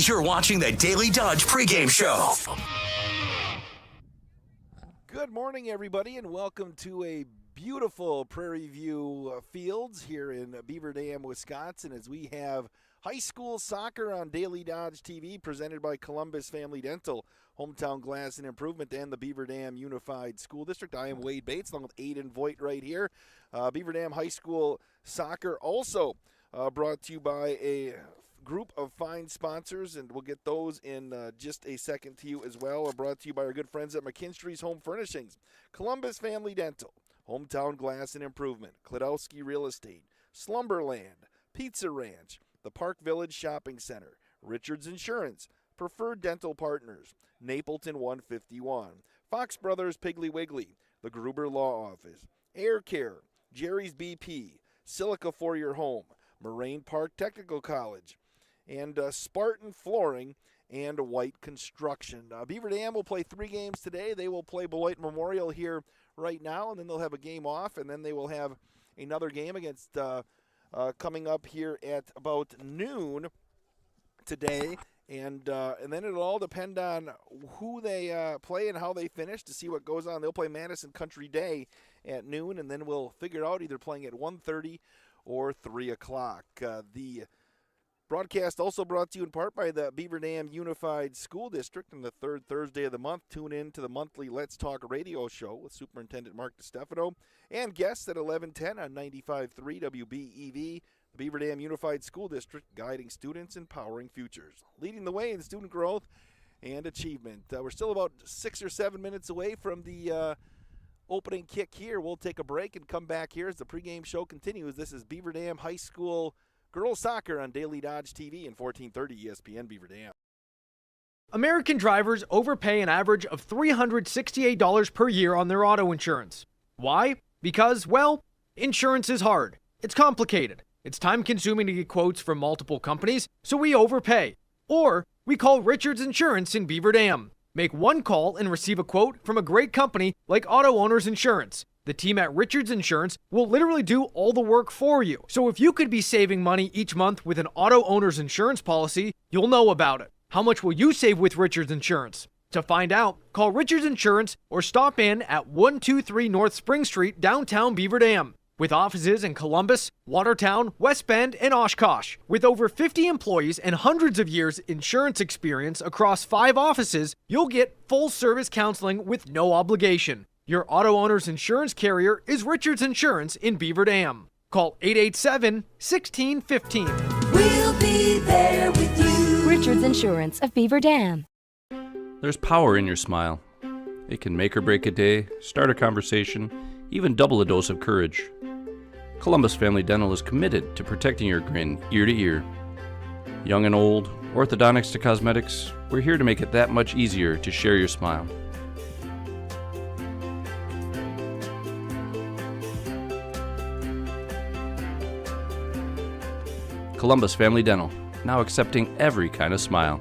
You're watching the Daily Dodge pregame show. Good morning, everybody, and welcome to a beautiful Prairie View Fields here in Beaver Dam, Wisconsin, as we have high school soccer on Daily Dodge TV, presented by Columbus Family Dental, Hometown Glass and Improvement, and the Beaver Dam Unified School District. I am Wade Bates, along with Aiden Voigt right here. Beaver Dam High School Soccer also brought to you by a group of fine sponsors, and we'll get those in just a second to you as well. Brought to you by our good friends at McKinstry's Home Furnishings, Columbus Family Dental, Hometown Glass and Improvement, Klodowski Real Estate, Slumberland, Pizza Ranch, the Park Village Shopping Center, Richards Insurance, Preferred Dental Partners, Napleton 151, Fox Brothers Piggly Wiggly, the Gruber Law Office, Air Care, Jerry's BP, Silica for Your Home, Moraine Park Technical College, and Spartan Flooring and White Construction. Beaver Dam will play 3 games today. They will play Beloit Memorial here right now, and then they'll have a game off, and then they will have another game against coming up here at about noon today. And then it'll all depend on who they play and how they finish to see what goes on. They'll play Madison Country Day at noon, and then we'll figure out either playing at 1:30 or 3 o'clock. The broadcast also brought to you in part by the Beaver Dam Unified School District. On the third Thursday of the month, tune in to the monthly Let's Talk radio show with Superintendent Mark DiStefano and guests at 11:10 on 95.3 WBEV. The Beaver Dam Unified School District, guiding students, empowering futures, leading the way in student growth and achievement. We're still about 6 or 7 minutes away from the opening kick here. We'll take a break and come back here as the pregame show continues. This is Beaver Dam High School Girls Soccer on Daily Dodge TV and 1430 ESPN Beaver Dam. American drivers overpay an average of $368 per year on their auto insurance. Why? Because, well, insurance is hard. It's complicated. It's time-consuming to get quotes from multiple companies, so we overpay. Or we call Richards Insurance in Beaver Dam. Make one call and receive a quote from a great company like Auto Owners Insurance. The team at Richards Insurance will literally do all the work for you. So if you could be saving money each month with an Auto Owners Insurance policy, you'll know about it. How much will you save with Richards Insurance? To find out, call Richards Insurance or stop in at 123 North Spring Street, downtown Beaver Dam. With offices in Columbus, Watertown, West Bend, and Oshkosh. With over 50 employees and hundreds of years insurance experience across 5 offices, you'll get full-service counseling with no obligation. Your auto owner's insurance carrier is Richards Insurance in Beaver Dam. Call 887-1615. We'll be there with you. Richards Insurance of Beaver Dam. There's power in your smile. It can make or break a day, start a conversation, even double a dose of courage. Columbus Family Dental is committed to protecting your grin ear to ear. Young and old, orthodontics to cosmetics, we're here to make it that much easier to share your smile. Columbus Family Dental, now accepting every kind of smile.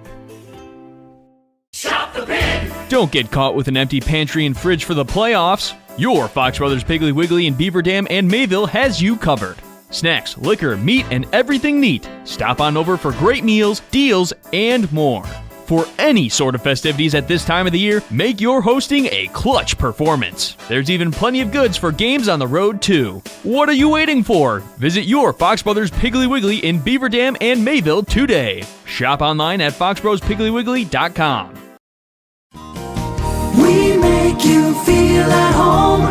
Shop the Pig! Don't get caught with an empty pantry and fridge for the playoffs. Your Fox Brothers Piggly Wiggly in Beaver Dam and Mayville has you covered. Snacks, liquor, meat, and everything neat. Stop on over for great meals, deals, and more. For any sort of festivities at this time of the year, make your hosting a clutch performance. There's even plenty of goods for games on the road, too. What are you waiting for? Visit your Fox Brothers Piggly Wiggly in Beaver Dam and Mayville today. Shop online at foxbrospigglywiggly.com. We make you feel at home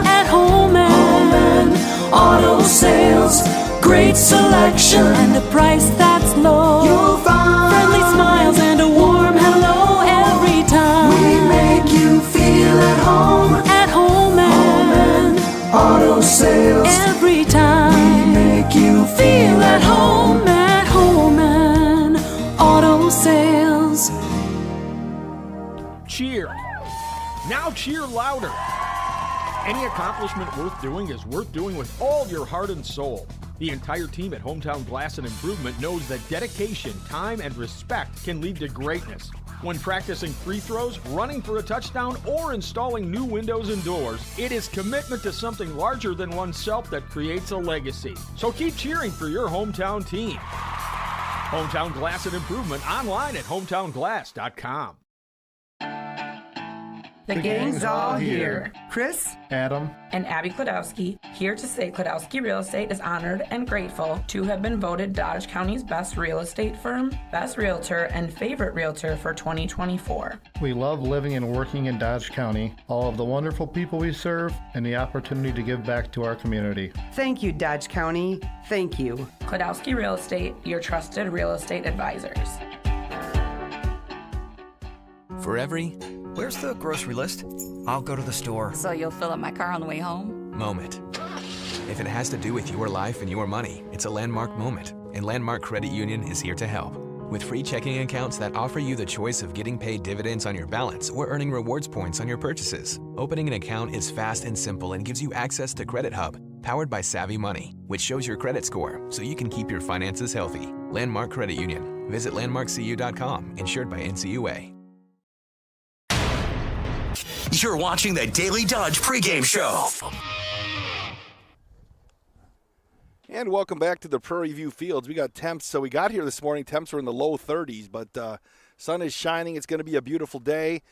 and auto sales. Great selection and a price that's low. You'll find friendly smiles and a warm hello every time. We make you feel at home and auto sales. Every time we make you feel at home and auto sales. Cheer. Now cheer louder. Any accomplishment worth doing is worth doing with all your heart and soul. The entire team at Hometown Glass and Improvement knows that dedication, time, and respect can lead to greatness. When practicing free throws, running for a touchdown, or installing new windows and doors, it is commitment to something larger than oneself that creates a legacy. So keep cheering for your hometown team. Hometown Glass and Improvement online at hometownglass.com. The gang's all here. Chris, Adam, and Abby Klodowski here to say Klodowski Real Estate is honored and grateful to have been voted Dodge County's best real estate firm, best realtor, and favorite realtor for 2024. we love living and working in Dodge County, all of the wonderful people we serve, and the opportunity to give back to our community. Thank you, Dodge County. Thank you. Klodowski Real Estate, your trusted real estate advisors. For every, where's the grocery list? I'll go to the store. So you'll fill up my car on the way home? Moment. If it has to do with your life and your money, it's a landmark moment, and Landmark Credit Union is here to help. With free checking accounts that offer you the choice of getting paid dividends on your balance or earning rewards points on your purchases. Opening an account is fast and simple and gives you access to Credit Hub, powered by Savvy Money, which shows your credit score so you can keep your finances healthy. Landmark Credit Union. Visit landmarkcu.com, insured by NCUA. You're watching the Daily Dodge pregame show. And welcome back to the Prairie View Fields. We got temps. So we got here this morning. Temps were in the low 30s, but sun is shining. It's going to be a beautiful day.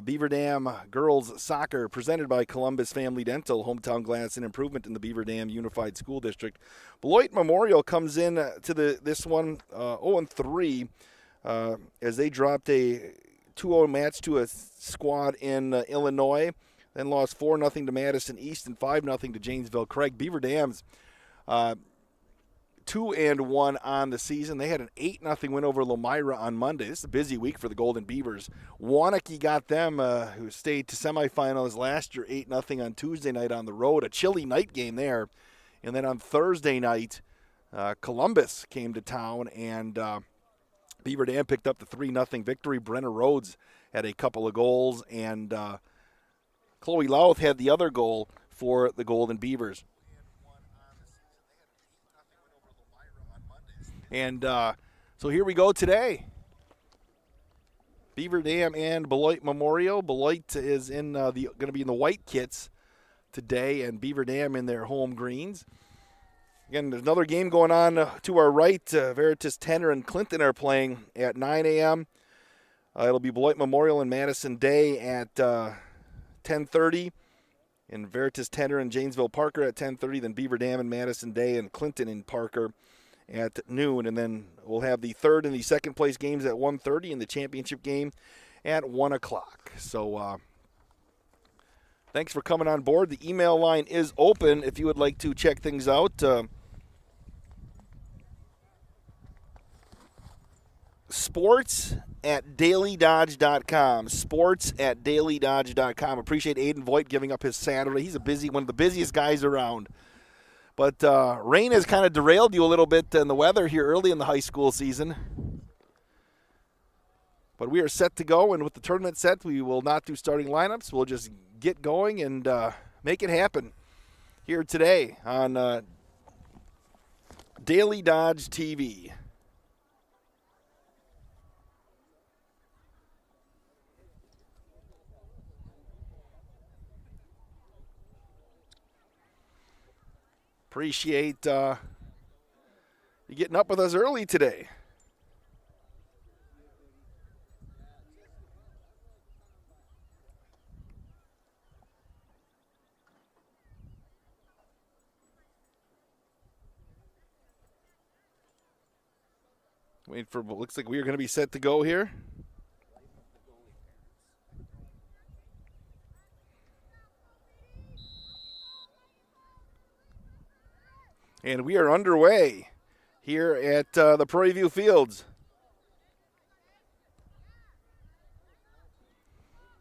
Beaver Dam girls soccer presented by Columbus Family Dental, Hometown Glass and Improvement in the Beaver Dam Unified School District. Beloit Memorial comes in to this one 0-3 as they dropped a 2-0 match to a squad in Illinois, then lost 4-0 to Madison East and 5-0 to Janesville Craig. Beaver Dam's 2-1 on the season. They had an 8-0 win over Lomira on Monday. This is a busy week for the Golden Beavers. Wanakee got them, who stayed to semifinals last year, 8-0 on Tuesday night on the road. A chilly night game there. And then on Thursday night, Columbus came to town, and Beaver Dam picked up the 3-0 victory. Brenna Rhodes had a couple of goals, and Chloe Louth had the other goal for the Golden Beavers. And so here we go today. Beaver Dam and Beloit Memorial. Beloit is in going to be in the white kits today, and Beaver Dam in their home greens. Again, there's another game going on to our right. Veritas Tenor and Clinton are playing at 9 a.m. It'll be Beloit Memorial and Madison Day at 10:30. And Veritas Tenor and Janesville Parker at 10:30. Then Beaver Dam and Madison Day and Clinton and Parker at noon. And then we'll have the third and the second place games at 1:30 and the championship game at 1 o'clock. So thanks for coming on board. The email line is open if you would like to check things out. Sports@dailydodge.com. Sports@dailydodge.com. Appreciate Aiden Voigt giving up his Saturday. He's one of the busiest guys around. But rain has kind of derailed you a little bit in the weather here early in the high school season. But we are set to go, and with the tournament set, we will not do starting lineups. We'll just get going and make it happen here today on Daily Dodge TV. Appreciate you getting up with us early today. Wait for, looks like we are going to be set to go here. And we are underway here at the Prairie View Fields.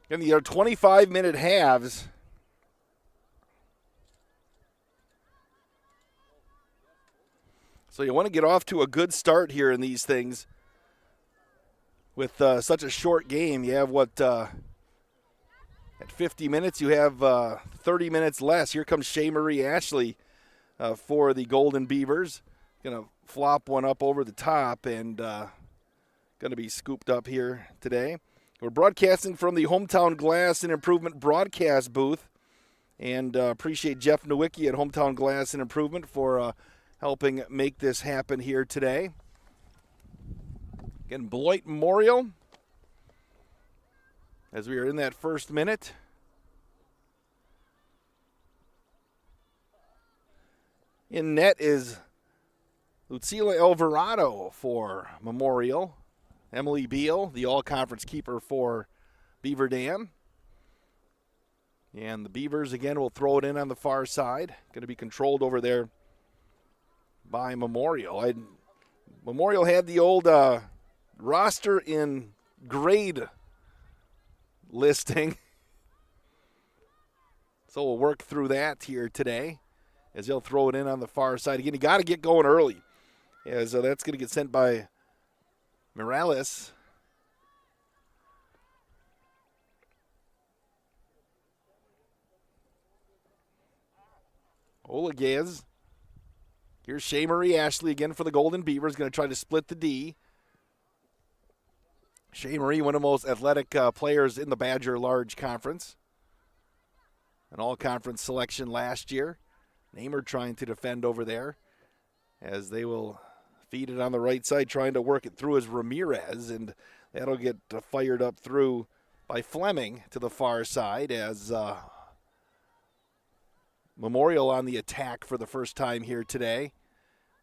And the 25-minute halves. So you want to get off to a good start here in these things. With such a short game, you have at 50 minutes, you have 30 minutes less. Here comes Shea Marie Ashley for the Golden Beavers. Going to flop one up over the top and going to be scooped up here today. We're broadcasting from the Hometown Glass and Improvement broadcast booth. And appreciate Jeff Nowicki at Hometown Glass and Improvement for helping make this happen here today. Again, Beloit Memorial, as we are in that first minute. In net is Lucila Alvarado for Memorial. Emily Beal, the all-conference keeper for Beaver Dam. And the Beavers, again, will throw it in on the far side. Going to be controlled over there by Memorial. Memorial had the old roster in grade listing. So we'll work through that here today as they'll throw it in on the far side. Again, you got to get going early, as that's going to get sent by Morales. Oligez. Here's Shea Marie Ashley again for the Golden Beavers. Going to try to split the D. Shea Marie, one of the most athletic players in the Badger Large Conference. An all-conference selection last year. Namer trying to defend over there as they will feed it on the right side, trying to work it through as Ramirez, and that'll get fired up through by Fleming to the far side as Memorial on the attack for the first time here today.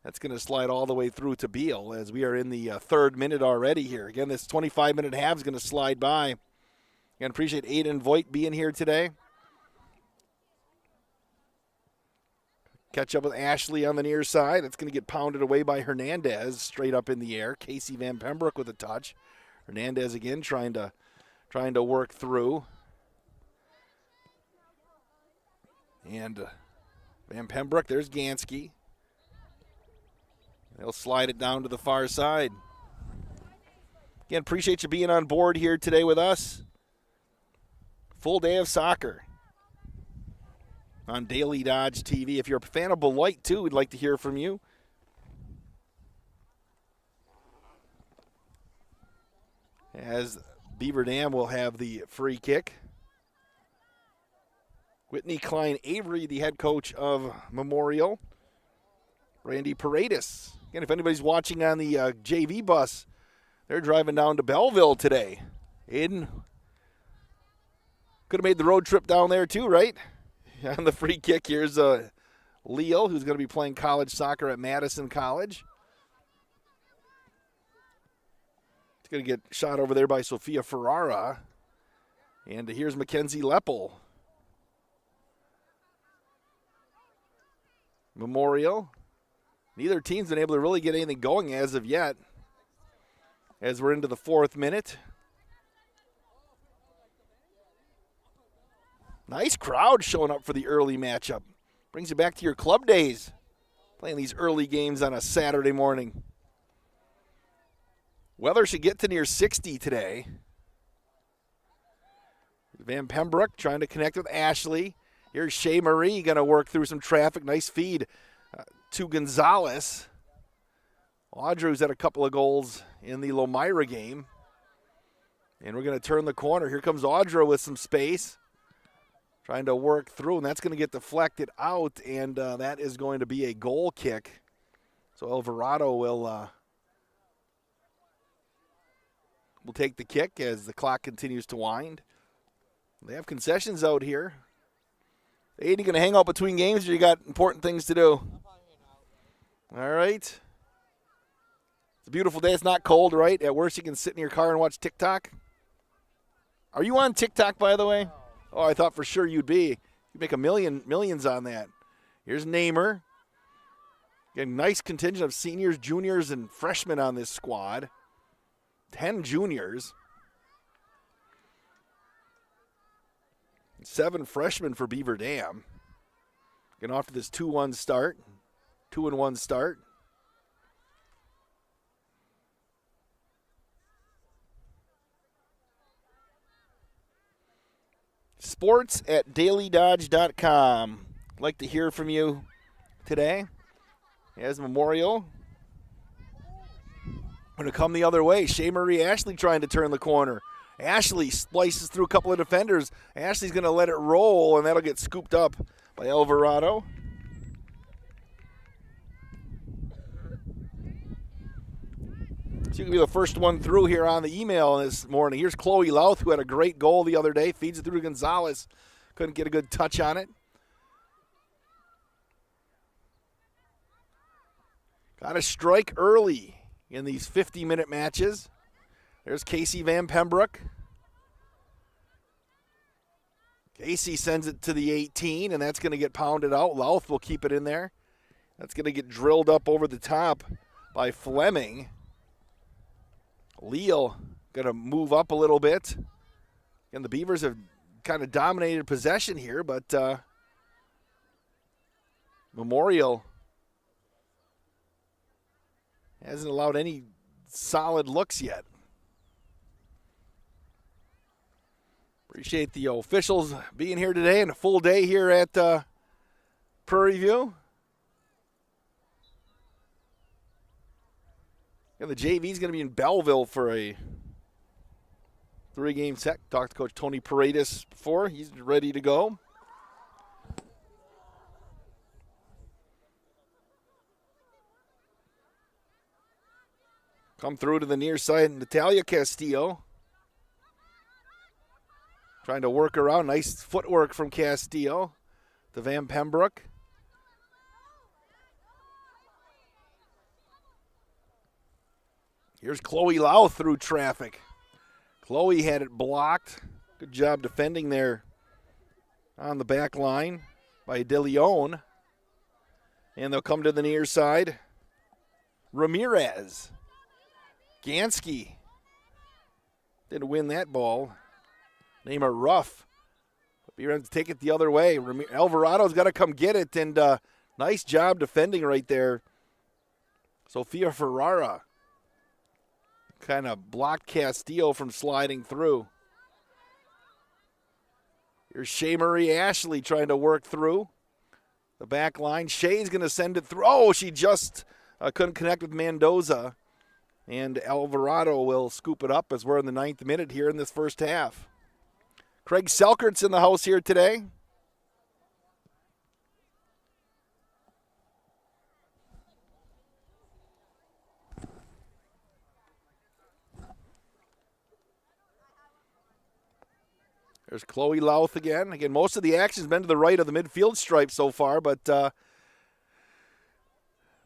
That's going to slide all the way through to Beal as we are in the third minute already here. Again, this 25-minute half is going to slide by. Again, appreciate Aiden Voigt being here today. Catch up with Ashley on the near side. It's going to get pounded away by Hernandez straight up in the air. Casey Van Pembroek with a touch. Hernandez again trying to work through. And Van Pembroek, there's Gansky. They'll slide it down to the far side. Again, appreciate you being on board here today with us. Full day of soccer on Daily Dodge TV. If you're a fan of Beloit, too, we'd like to hear from you. As Beaver Dam will have the free kick. Whitney Klein Avery, the head coach of Memorial. Randy Paredes. Again, if anybody's watching on the JV bus, they're driving down to Belleville today. Aiden could have made the road trip down there too, right? On the free kick, here's Leo, who's going to be playing college soccer at Madison College. It's going to get shot over there by Sophia Ferrara. And here's Mackenzie Leppel. Memorial. Neither team's been able to really get anything going as of yet, as we're into the fourth minute. Nice crowd showing up for the early matchup. Brings you back to your club days, playing these early games on a Saturday morning. Weather should get to near 60 today. Van Pembroek trying to connect with Ashley. Here's Shea Marie going to work through some traffic. Nice feed to Gonzalez. Audrey's had a couple of goals in the Lomira game. And we're going to turn the corner. Here comes Audrey with some space. Trying to work through, and that's going to get deflected out, and that is going to be a goal kick. So Alvarado will take the kick as the clock continues to wind. They have concessions out here. Aiden, you going to hang out between games, or you got important things to do? All right. It's a beautiful day. It's not cold, right? At worst, you can sit in your car and watch TikTok. Are you on TikTok, by the way? Oh, I thought for sure you'd be. You'd make millions on that. Here's Namer. Again, nice contingent of seniors, juniors, and freshmen on this squad. 10 juniors. 7 freshmen for Beaver Dam. Getting off to this 2-1 start. 2-1 start. sports@dailydodge.com. I'd like to hear from you today as Memorial. Going to come the other way. Shea Marie Ashley trying to turn the corner. Ashley splices through a couple of defenders. Ashley's going to let it roll, and that'll get scooped up by Alvarado. She's going to be the first one through here on the email this morning. Here's Chloe Louth, who had a great goal the other day. Feeds it through to Gonzalez. Couldn't get a good touch on it. Got to strike early in these 50-minute matches. There's Casey Van Pembroek. Casey sends it to the 18, and that's going to get pounded out. Louth will keep it in there. That's going to get drilled up over the top by Fleming. Leal going to move up a little bit. And the Beavers have kind of dominated possession here, but Memorial hasn't allowed any solid looks yet. Appreciate the officials being here today and a full day here at Prairie View. And the JV is going to be in Belleville for a 3-game set. Talked to Coach Tony Paredes before. He's ready to go. Come through to the near side, Natalia Castillo. Trying to work around. Nice footwork from Castillo to Van Pembroek. Here's Chloe Louth through traffic. Chloe had it blocked. Good job defending there on the back line by De Leon. And they'll come to the near side. Ramirez. Gansky didn't win that ball. Name her Ruff. Beaver has to take it the other way. Alvarado's got to come get it, and nice job defending right there. Sofia Ferrara kind of blocked Castillo from sliding through. Here's Shea Marie Ashley trying to work through the back line. Shea's going to send it through. Oh, she just couldn't connect with Mendoza. And Alvarado will scoop it up as we're in the 9th minute here in this first half. Craig Selkert's in the house here today. There's Chloe Louth again. Again, most of the action's been to the right of the midfield stripe so far, but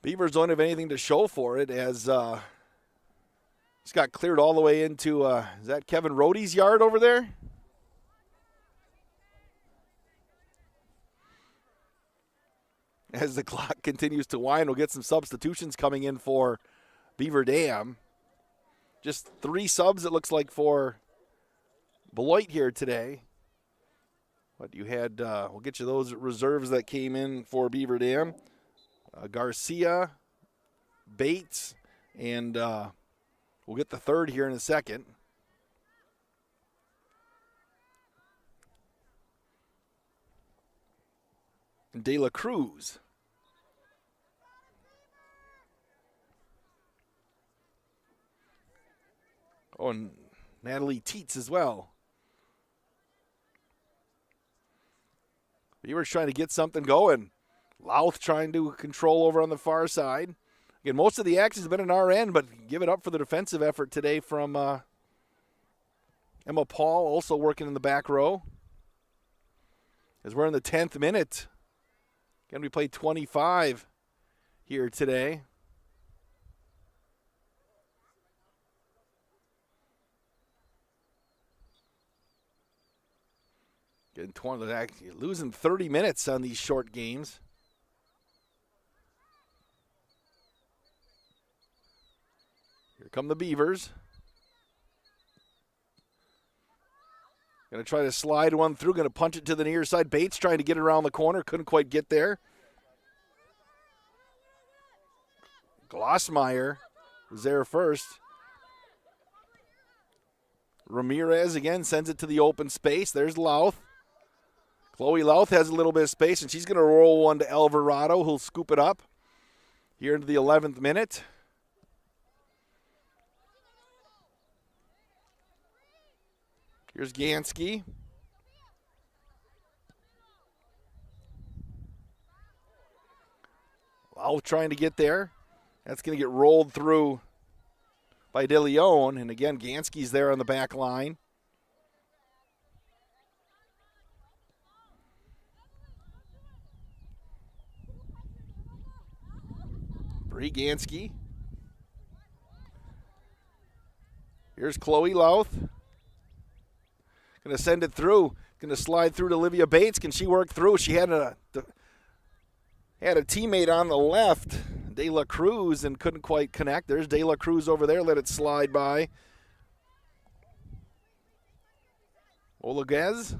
Beavers don't have anything to show for it as it's got cleared all the way into, is that Kevin Rohde's yard over there? As the clock continues to wind, we'll get some substitutions coming in for Beaver Dam. Just 3 subs, it looks like, for Beloit here today. But you had, we'll get you those reserves that came in for Beaver Dam. Garcia, Bates, and we'll get the third here in a second. De La Cruz. Oh, and Natalie Teets as well. Beavers trying to get something going. Louth trying to control over on the far side. Again, most of the action has been in our end, but give it up for the defensive effort today from Emma Paul, also working in the back row. As we're in the 10th minute. Again, we played 25 here today. Getting 20, losing 30 minutes on these short games. Here come the Beavers. Going to try to slide one through. Going to punch it to the near side. Bates trying to get it around the corner. Couldn't quite get there. Glossmeyer was there first. Ramirez again sends it to the open space. There's Louth. Chloe Louth has a little bit of space, and she's going to roll one to Alvarado, who'll scoop it up here into the 11th minute. Here's Gansky. Louth trying to get there. That's going to get rolled through by De Leon. And again, Gansky's there on the back line. Bree Gansky. Here's Chloe Louth. Going to send it through. Going to slide through to Olivia Bates. Can she work through? She had a teammate on the left, De La Cruz, and couldn't quite connect. There's De La Cruz over there. Let it slide by. Olaguez.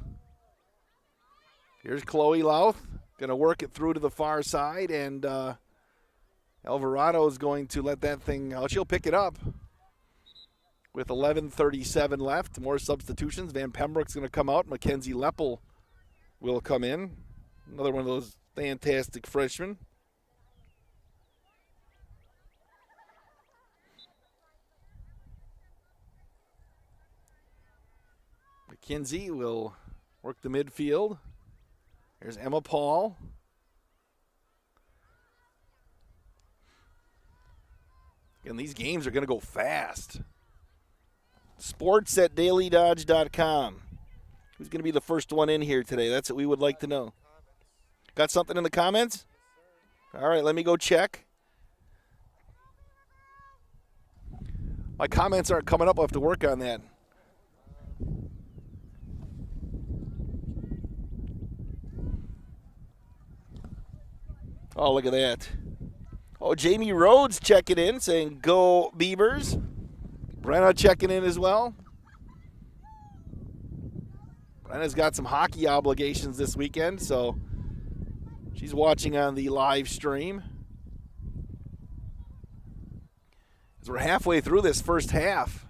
Here's Chloe Louth. Going to work it through to the far side, and Alvarado is going to let that thing out. She'll pick it up with 11:37 left. More substitutions. Van Pembroke's going to come out. Mackenzie Leppel will come in. Another one of those fantastic freshmen. McKenzie will work the midfield. There's Emma Paul. And these games are going to go fast. Sports at dailydodge.com. Who's going to be the first one in here today? That's what we would like to know. Got something in the comments? All right, let me go check. My comments aren't coming up. I'll have to work on that. Oh, look at that. Oh, Jamie Rhodes checking in, saying, go Beavers. Brenna checking in as well. Brenna's got some hockey obligations this weekend, so she's watching on the live stream. As we're halfway through this first half.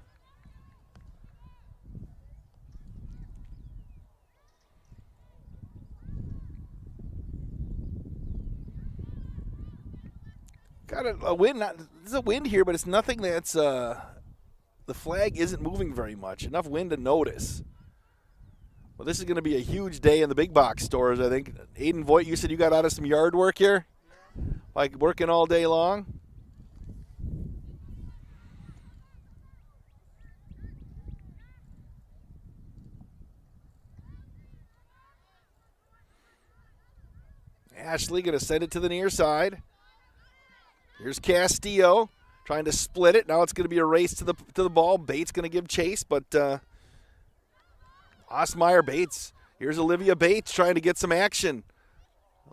Got a wind. There's a wind here, but it's nothing that's the flag isn't moving very much. Enough wind to notice. Well, this is going to be a huge day in the big box stores, I think. Aiden Voigt, you said you got out of some yard work here? Like working all day long? Ashley going to send it to the near side. Here's Castillo trying to split it. Now it's going to be a race to the ball. Bates going to give chase, but Osmeyer Bates. Here's Olivia Bates trying to get some action.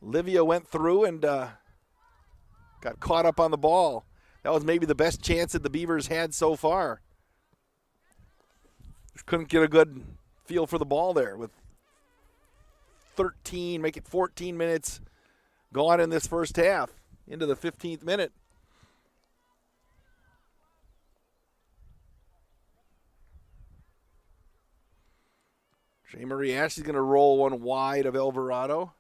Olivia went through and got caught up on the ball. That was maybe the best chance that the Beavers had so far. Just couldn't get a good feel for the ball there with 13, make it 14 minutes gone in this first half. Into the 15th minute. Shea Marie Ashley's going to roll one wide of Alvarado.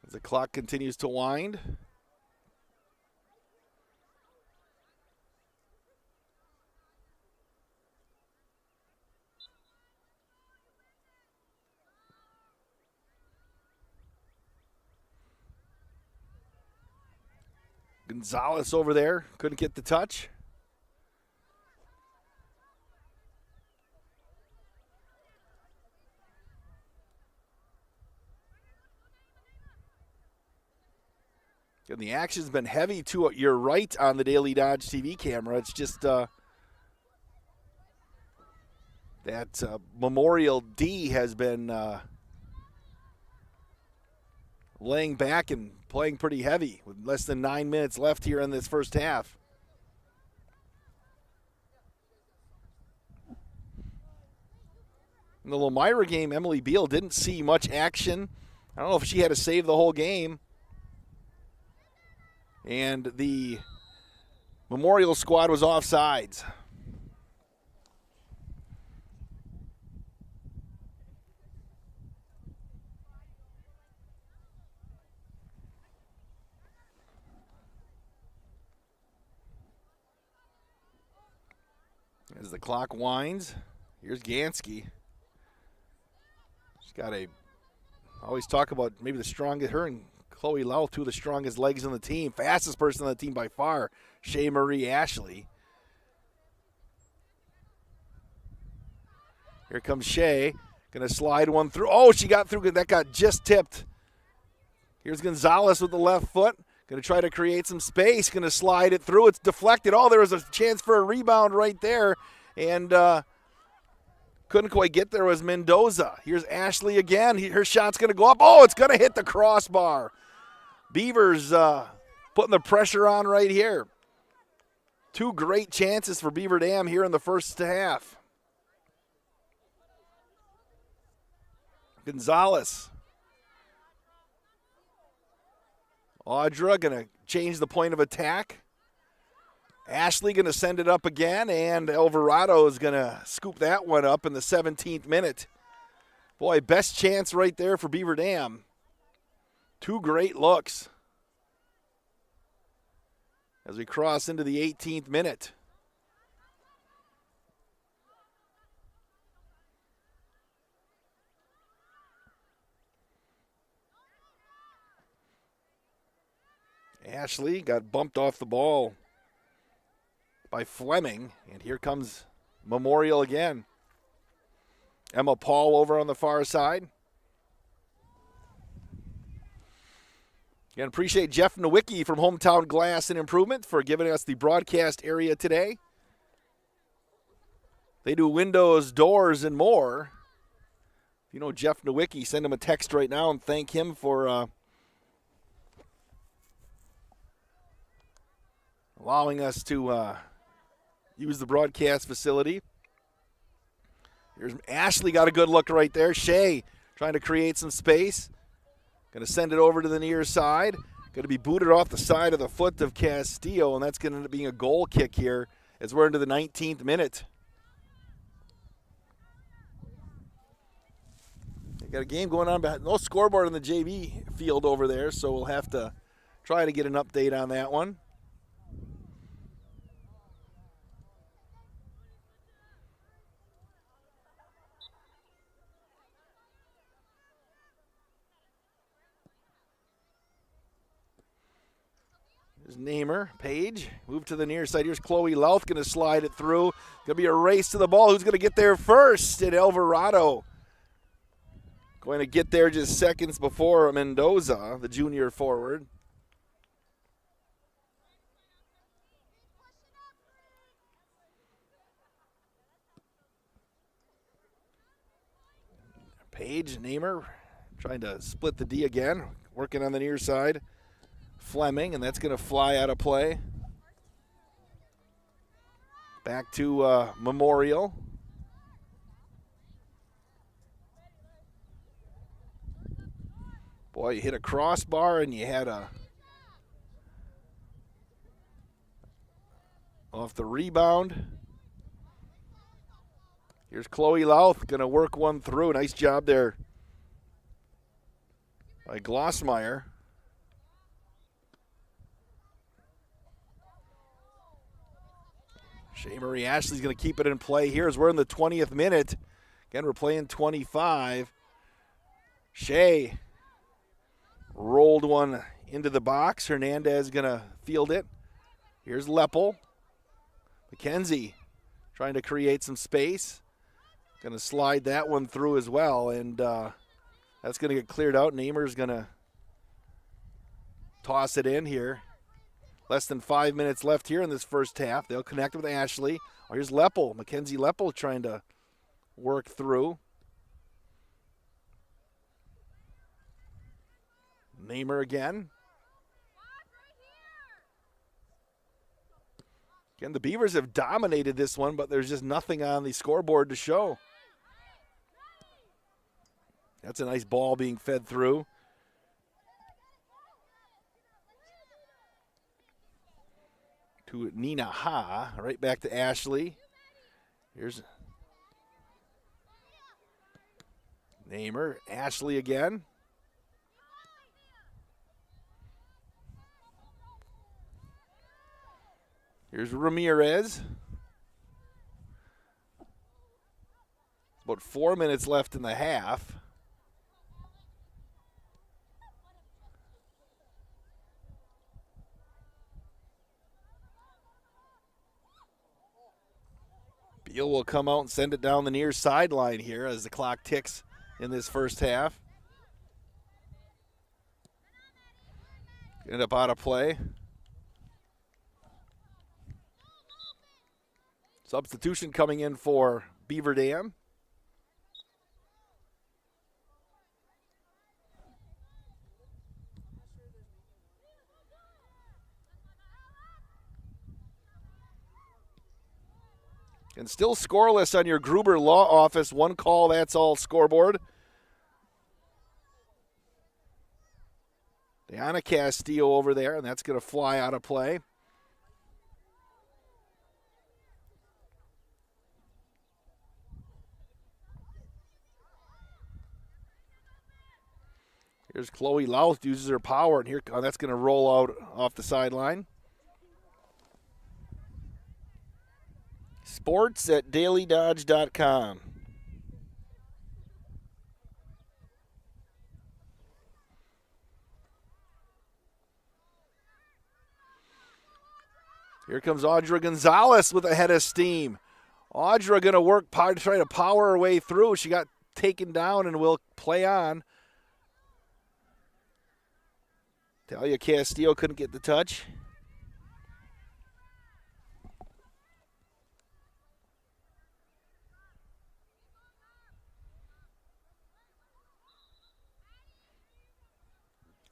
As the clock continues to wind. Gonzalez over there, couldn't get the touch. And the action's been heavy to your right on the Daily Dodge TV camera. It's just that Memorial D has been laying back and playing pretty heavy with less than 9 minutes left here in this first half. In the Lomira game, Emily Beal didn't see much action. I don't know if she had to save the whole game. And the Memorial squad was offsides. As the clock winds, here's Gansky. She's got I always talk about maybe the strongest, her and Chloe Lau, two of the strongest legs on the team. Fastest person on the team by far, Shea Marie Ashley. Here comes Shea. Going to slide one through. Oh, she got through. That got just tipped. Here's Gonzalez with the left foot. Going to try to create some space. Going to slide it through. It's deflected. Oh, there was a chance for a rebound right there. And couldn't quite get there was Mendoza. Here's Ashley again. Her shot's going to go up. Oh, it's going to hit the crossbar. Beavers putting the pressure on right here. Two great chances for Beaver Dam here in the first half. Gonzalez. Audra going to change the point of attack. Ashley going to send it up again, and Alvarado is going to scoop that one up in the 17th minute. Boy, best chance right there for Beaver Dam. Two great looks as we cross into the 18th minute. Ashley got bumped off the ball by Fleming, and here comes Memorial again. Emma Paul over on the far side. Again, appreciate Jeff Nowicki from Hometown Glass and Improvement for giving us the broadcast area today. They do windows, doors, and more. If you know Jeff Nowicki, send him a text right now and thank him for allowing us to use the broadcast facility. Here's Ashley, got a good look right there. Shea trying to create some space. Going to send it over to the near side. Going to be booted off the side of the foot of Castillo, and that's going to end up being a goal kick here as we're into the 19th minute. They got a game going on, but no scoreboard on the JV field over there, so we'll have to try to get an update on that one. Namer, Page, move to the near side. Here's Chloe Louth going to slide it through. Going to be a race to the ball. Who's going to get there first? And Alvarado going to get there just seconds before Mendoza, the junior forward. Page, Namer, trying to split the D again, working on the near side. Fleming, and that's going to fly out of play. Back to Memorial. Boy, you hit a crossbar and you had a off the rebound. Here's Chloe Louth going to work one through. Nice job there by Glossmeyer. Shea Marie Ashley's going to keep it in play here as we're in the 20th minute. Again, we're playing 25. Shea rolled one into the box. Hernandez going to field it. Here's Leppel. McKenzie trying to create some space. Going to slide that one through as well, and that's going to get cleared out. Namer's going to toss it in here. Less than 5 minutes left here in this first half. They'll connect with Ashley. Oh, here's Leppel. Mackenzie Leppel trying to work through. Namer again. Again, the Beavers have dominated this one, but there's just nothing on the scoreboard to show. That's a nice ball being fed through. To Nina Ha, right back to Ashley. Here's Namer, Ashley again. Here's Ramirez. About 4 minutes left in the half. Beal will come out and send it down the near sideline here as the clock ticks in this first half. End up out of play. Substitution coming in for Beaver Dam. And still scoreless on your Gruber Law Office. One call, that's all scoreboard. Diana Castillo over there, and that's going to fly out of play. Here's Chloe Louth, uses her power, and here that's going to roll out off the sideline. Sports at dailydodge.com. Here comes Audra Gonzalez with a head of steam. Audra going to work, try to power her way through. She got taken down and will play on. Talia Castillo couldn't get the touch.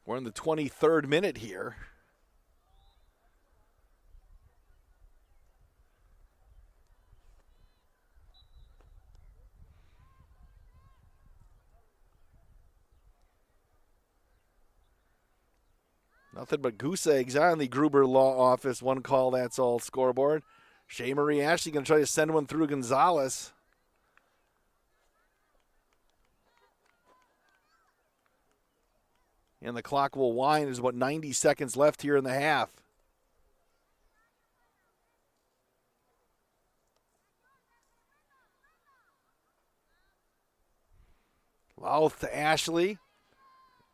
We're in the 23rd minute here. Nothing but goose eggs on the Gruber Law Office. One call, that's all scoreboard. Shea Marie Ashley going to try to send one through Gonzalez. And the clock will wind. There's about 90 seconds left here in the half. Louth to Ashley.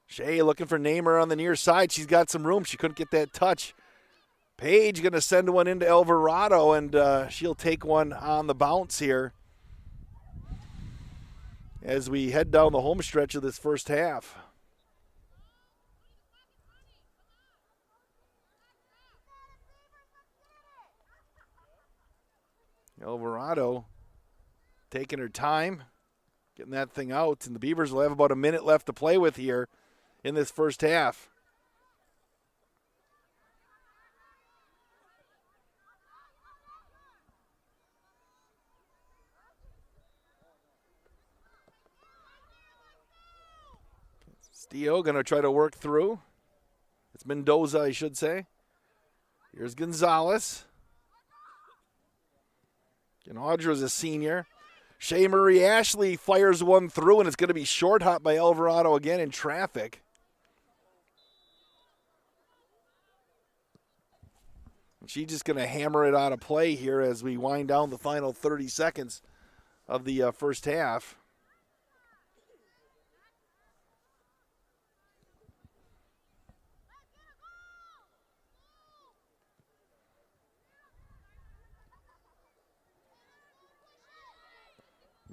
Shea looking for Namer on the near side. She's got some room. She couldn't get that touch. Page going to send one into Alvarado, and she'll take one on the bounce here as we head down the home stretch of this first half. Alvarado taking her time, getting that thing out, and the Beavers will have about a minute left to play with here in this first half. Stio going to try to work through. It's Mendoza, I should say. Here's Gonzalez. And Audra's a senior. Shea Marie Ashley fires one through, and it's going to be short hop by Alvarado again in traffic. And she's just going to hammer it out of play here as we wind down the final 30 seconds of the first half.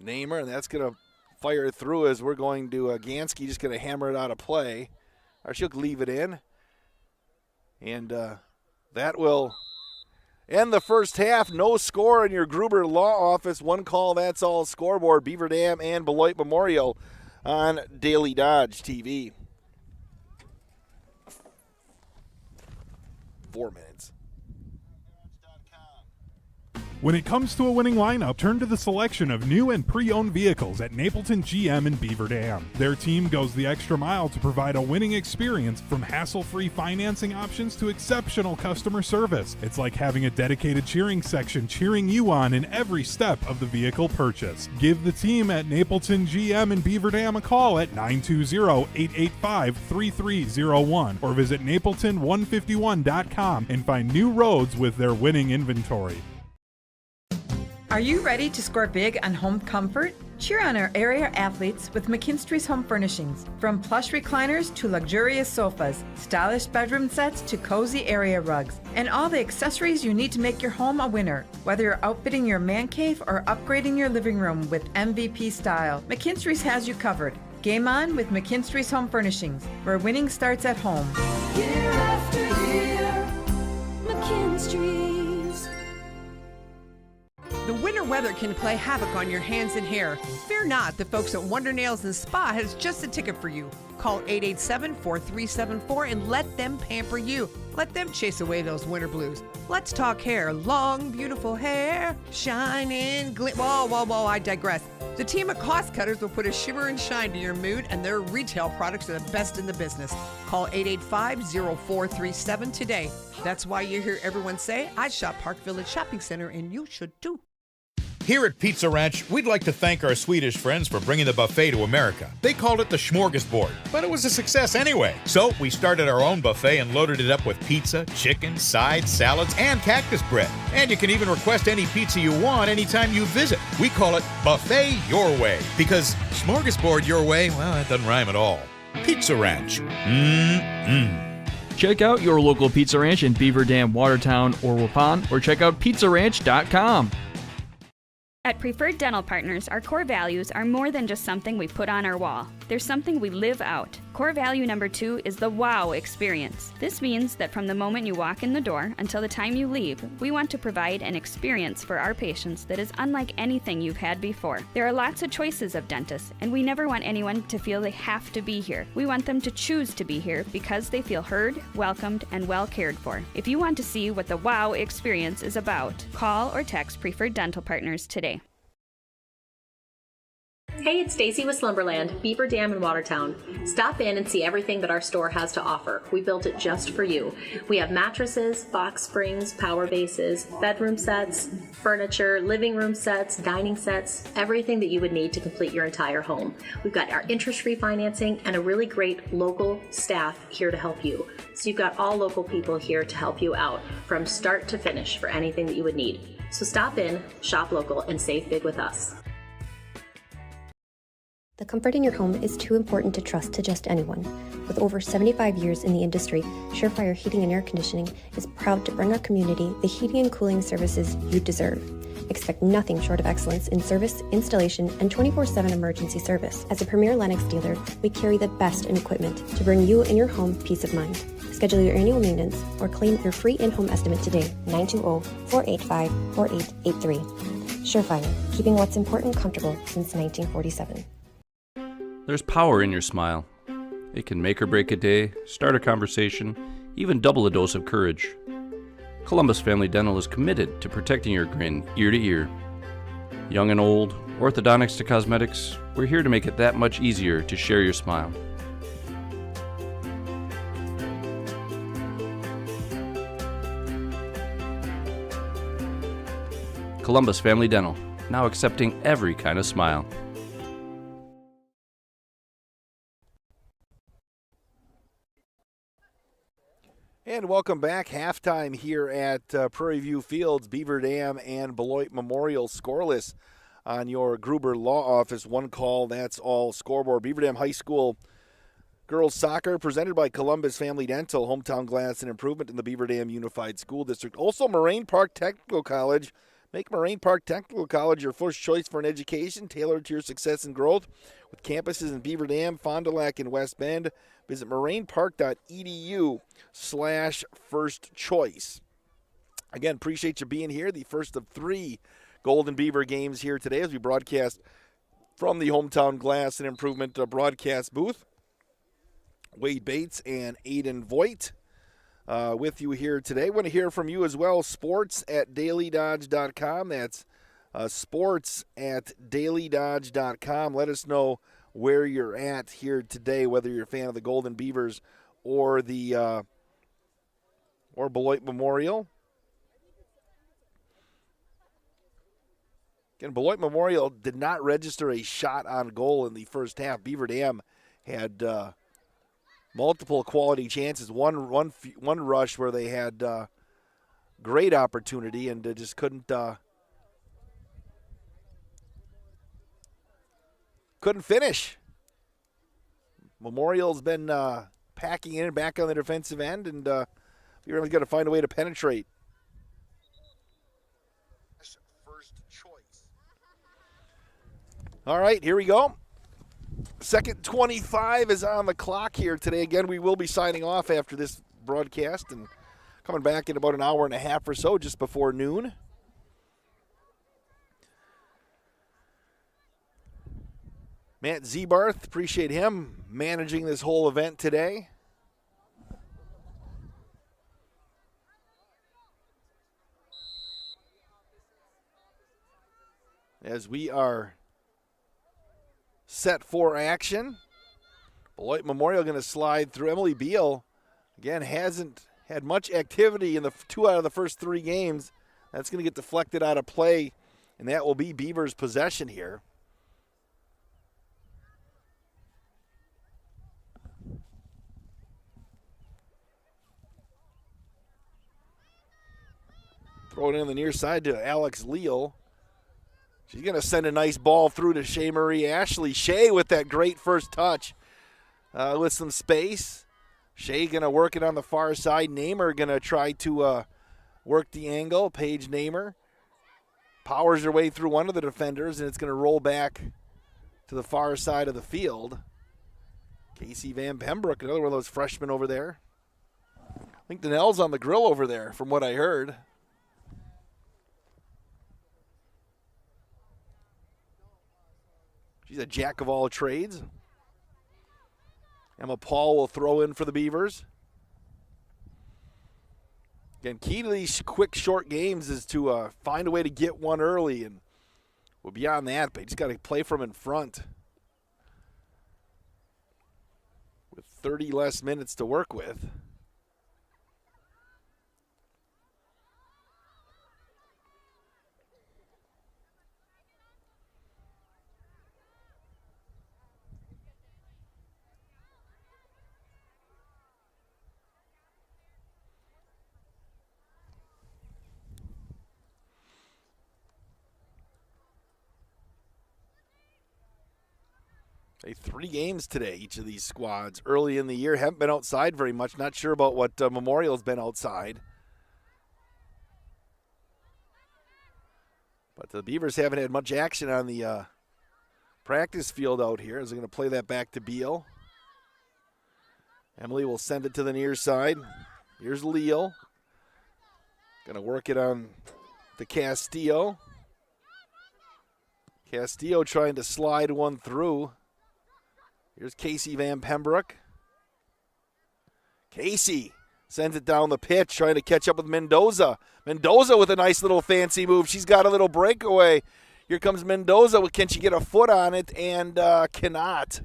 Namer, and that's going to fire through as we're going to Gansky just going to hammer it out of play. Or she'll leave it in. And that will end the first half. No score in your Gruber Law Office. One call, that's all scoreboard. Beaver Dam and Beloit Memorial on Daily Dodge TV. 4 minutes. When it comes to a winning lineup, turn to the selection of new and pre-owned vehicles at Napleton GM in Beaver Dam. Their team goes the extra mile to provide a winning experience, from hassle-free financing options to exceptional customer service. It's like having a dedicated cheering section cheering you on in every step of the vehicle purchase. Give the team at Napleton GM in Beaver Dam a call at 920-885-3301 or visit napleton151.com and find new roads with their winning inventory. Are you ready to score big on home comfort? Cheer on our area athletes with McKinstry's Home Furnishings. From plush recliners to luxurious sofas, stylish bedroom sets to cozy area rugs, and all the accessories you need to make your home a winner. Whether you're outfitting your man cave or upgrading your living room with MVP style, McKinstry's has you covered. Game on with McKinstry's Home Furnishings, where winning starts at home. Year after year, McKinstry's. The winter weather can play havoc on your hands and hair. Fear not, the folks at Wonder Nails and Spa has just a ticket for you. Call 887-4374 and let them pamper you. Let them chase away those winter blues. Let's talk hair. Long, beautiful hair, shining, whoa, I digress. The team of cost cutters will put a shimmer and shine to your mood, and their retail products are the best in the business. Call 885-0437 today. That's why you hear everyone say, I shop Park Village Shopping Center, and you should too. Here at Pizza Ranch, we'd like to thank our Swedish friends for bringing the buffet to America. They called it the smorgasbord, but it was a success anyway. So we started our own buffet and loaded it up with pizza, chicken, sides, salads, and cactus bread. And you can even request any pizza you want anytime you visit. We call it Buffet Your Way, because smorgasbord your way, well, that doesn't rhyme at all. Pizza Ranch. Check out your local Pizza Ranch in Beaver Dam, Watertown, or Waupun, or check out pizzaranch.com. At Preferred Dental Partners, our core values are more than just something we put on our wall. They're something we live out. Core value number 2 is the wow experience. This means that from the moment you walk in the door until the time you leave, we want to provide an experience for our patients that is unlike anything you've had before. There are lots of choices of dentists, and we never want anyone to feel they have to be here. We want them to choose to be here because they feel heard, welcomed, and well cared for. If you want to see what the wow experience is about, call or text Preferred Dental Partners today. Hey, it's Stacy with Slumberland, Beaver Dam in Watertown. Stop in and see everything that our store has to offer. We built it just for you. We have mattresses, box springs, power bases, bedroom sets, furniture, living room sets, dining sets, everything that you would need to complete your entire home. We've got our interest-free financing and a really great local staff here to help you. So you've got all local people here to help you out from start to finish for anything that you would need. So stop in, shop local, and save big with us. The comfort in your home is too important to trust to just anyone. With over 75 years in the industry, Surefire Heating and Air Conditioning is proud to bring our community the heating and cooling services you deserve. Expect nothing short of excellence in service, installation, and 24/7 emergency service. As a premier Lennox dealer, we carry the best in equipment to bring you and your home peace of mind. Schedule your annual maintenance or claim your free in-home estimate today, 920-485-4883. Surefire, keeping what's important comfortable since 1947. There's power in your smile. It can make or break a day, start a conversation, even double a dose of courage. Columbus Family Dental is committed to protecting your grin ear to ear. Young and old, orthodontics to cosmetics, we're here to make it that much easier to share your smile. Columbus Family Dental, now accepting every kind of smile. And welcome back. Halftime here at Prairie View Fields, Beaver Dam and Beloit Memorial scoreless on your Gruber Law Office. One call, that's all scoreboard. Beaver Dam High School girls soccer presented by Columbus Family Dental, Hometown Glass and Improvement in the Beaver Dam Unified School District. Also, Moraine Park Technical College. Make Moraine Park Technical College your first choice for an education tailored to your success and growth. With campuses in Beaver Dam, Fond du Lac, and West Bend, visit morainepark.edu/first choice. Again, appreciate you being here. The first of 3 Golden Beaver games here today as we broadcast from the Hometown Glass and Improvement broadcast booth. Wade Bates and Aiden Voigt with you here today. Want to hear from you as well. Sports at dailydodge.com. That's sports at dailydodge.com. Let us know where you're at here today, whether you're a fan of the Golden Beavers or the or Beloit Memorial. Again, Beloit Memorial did not register a shot on goal in the first half. Beaver Dam had multiple quality chances. One rush where they had great opportunity and just couldn't couldn't finish. Memorial's been packing in and back on the defensive end, and Beaver's got to find a way to penetrate. All right, here we go. Second 25 is on the clock here today. Again, we will be signing off after this broadcast and coming back in about an hour and a half or so, just before noon. Matt Zebarth, appreciate him managing this whole event today. As we are set for action, Beloit Memorial going to slide through. Emily Beal, again, hasn't had much activity in the 2 out of the first 3 games. That's going to get deflected out of play, and that will be Beaver's possession here. Throw it in the near side to Alex Leal. She's going to send a nice ball through to Shea Marie Ashley. Shea with that great first touch with some space. Shea going to work it on the far side. Namer going to try to work the angle. Paige Namer powers her way through one of the defenders, and it's going to roll back to the far side of the field. Casey Van Pembroek, another one of those freshmen over there. I think Danelle's on the grill over there from what I heard. She's a jack of all trades. Emma Paul will throw in for the Beavers. Again, key to these quick, short games is to find a way to get one early. And well, beyond that, but you just got to play from in front. With 30 less minutes to work with. They 3 games today, each of these squads. Early in the year, haven't been outside very much. Not sure about what Memorial's been outside. But the Beavers haven't had much action on the practice field out here, as they're going to play that back to Beal. Emily will send it to the near side. Here's Leal. Going to work it on to Castillo. Castillo trying to slide one through. Here's Casey Van Pembroek. Casey sends it down the pitch, trying to catch up with Mendoza. Mendoza with a nice little fancy move. She's got a little breakaway. Here comes Mendoza. Can she get a foot on it? And cannot.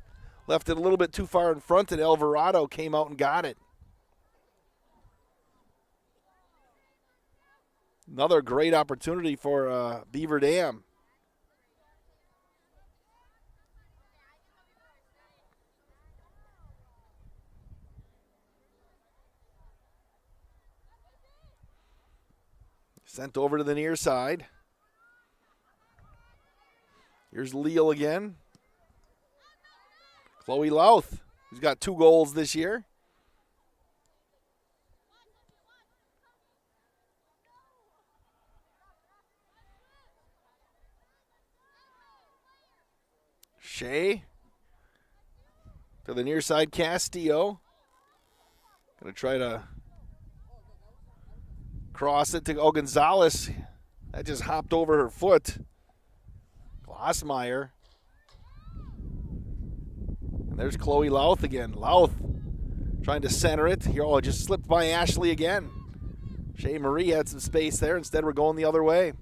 Left it a little bit too far in front, and Alvarado came out and got it. Another great opportunity for Beaver Dam. Sent over to the near side. Here's Leal again. Chloe Louth, who's got 2 goals this year. Shea to the near side, Castillo. Going to try to cross it to Gonzalez. That just hopped over her foot. Glossmeyer. And there's Chloe Louth again. Louth trying to center it. Here, it just slipped by Ashley again. Shea Marie had some space there. Instead, we're going the other way.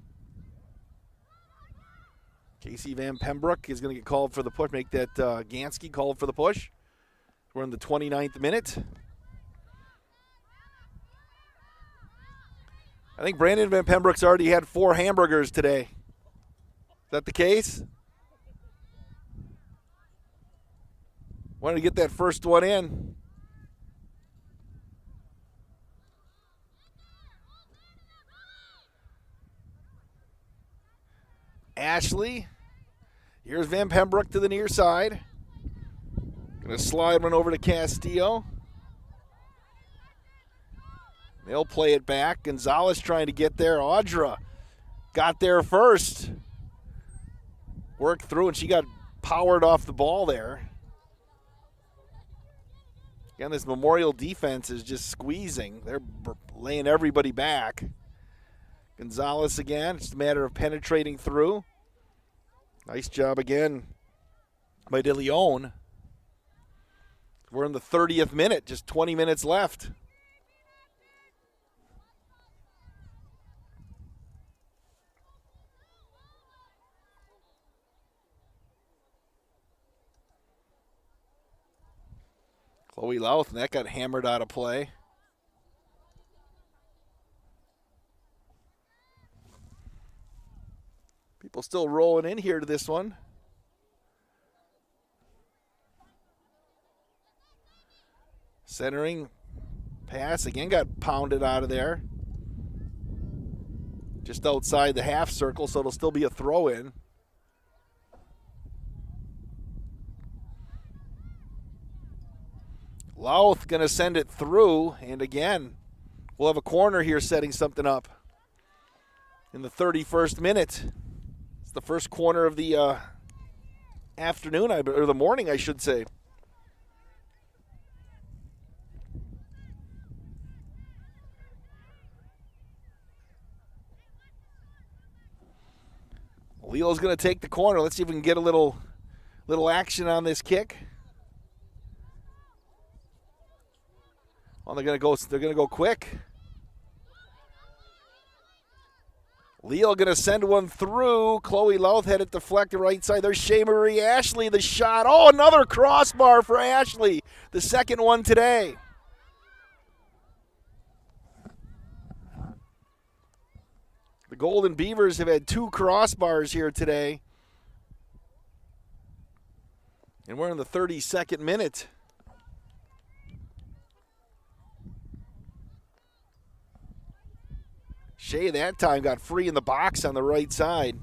Casey Van Pembroek is going to get called for the push. Make that Gansky called for the push. We're in the 29th minute. I think Brandon Van Pembroek's already had 4 hamburgers today. Is that the case? Wanted to get that first one in. Ashley. Here's Van Pembroek to the near side. Going to slide one over to Castillo. They'll play it back. Gonzalez trying to get there. Audra got there first. Worked through, and she got powered off the ball there. Again, this Memorial defense is just squeezing. They're laying everybody back. Gonzalez again. It's a matter of penetrating through. Nice job again by De Leon. We're in the 30th minute, just 20 minutes left. Chloe Louth, and that got hammered out of play. People still rolling in here to this one. Centering pass again got pounded out of there. Just outside the half circle, so it'll still be a throw in. Louth going to send it through, and again, we'll have a corner here setting something up in the 31st minute. It's the first corner of the afternoon, or the morning, I should say. Leo's going to take the corner. Let's see if we can get a little action on this kick. Well, they're going to go quick. Leo going to send one through. Chloe Louth had it deflected right side. There's Shea Marie Ashley, the shot. Oh, another crossbar for Ashley. The second one today. The Golden Beavers have had 2 crossbars here today. And we're in the 32nd minute. Shea that time got free in the box on the right side.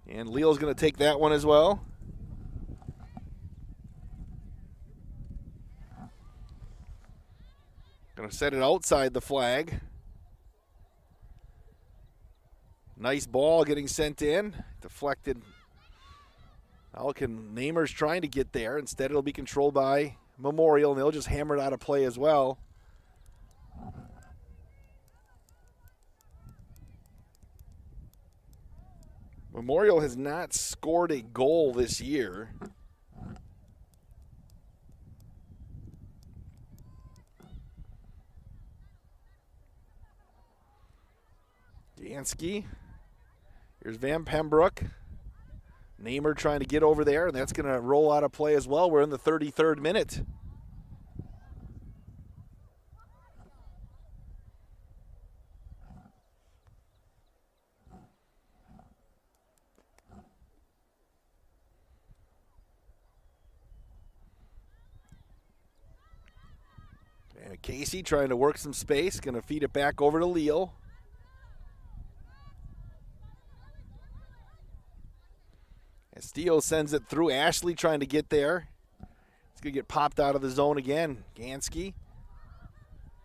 And Leo's going to take that one as well. Going to set it outside the flag. Nice ball getting sent in. Deflected. Nehmer's trying to get there. Instead, it'll be controlled by Memorial, and they'll just hammer it out of play as well. Memorial has not scored a goal this year. Gansky. Here's Van Pembroek. Nehmer trying to get over there, and that's going to roll out of play as well. We're in the 33rd minute. And Casey trying to work some space, going to feed it back over to Leal. Castillo sends it through. Ashley trying to get there. It's going to get popped out of the zone again. Gansky.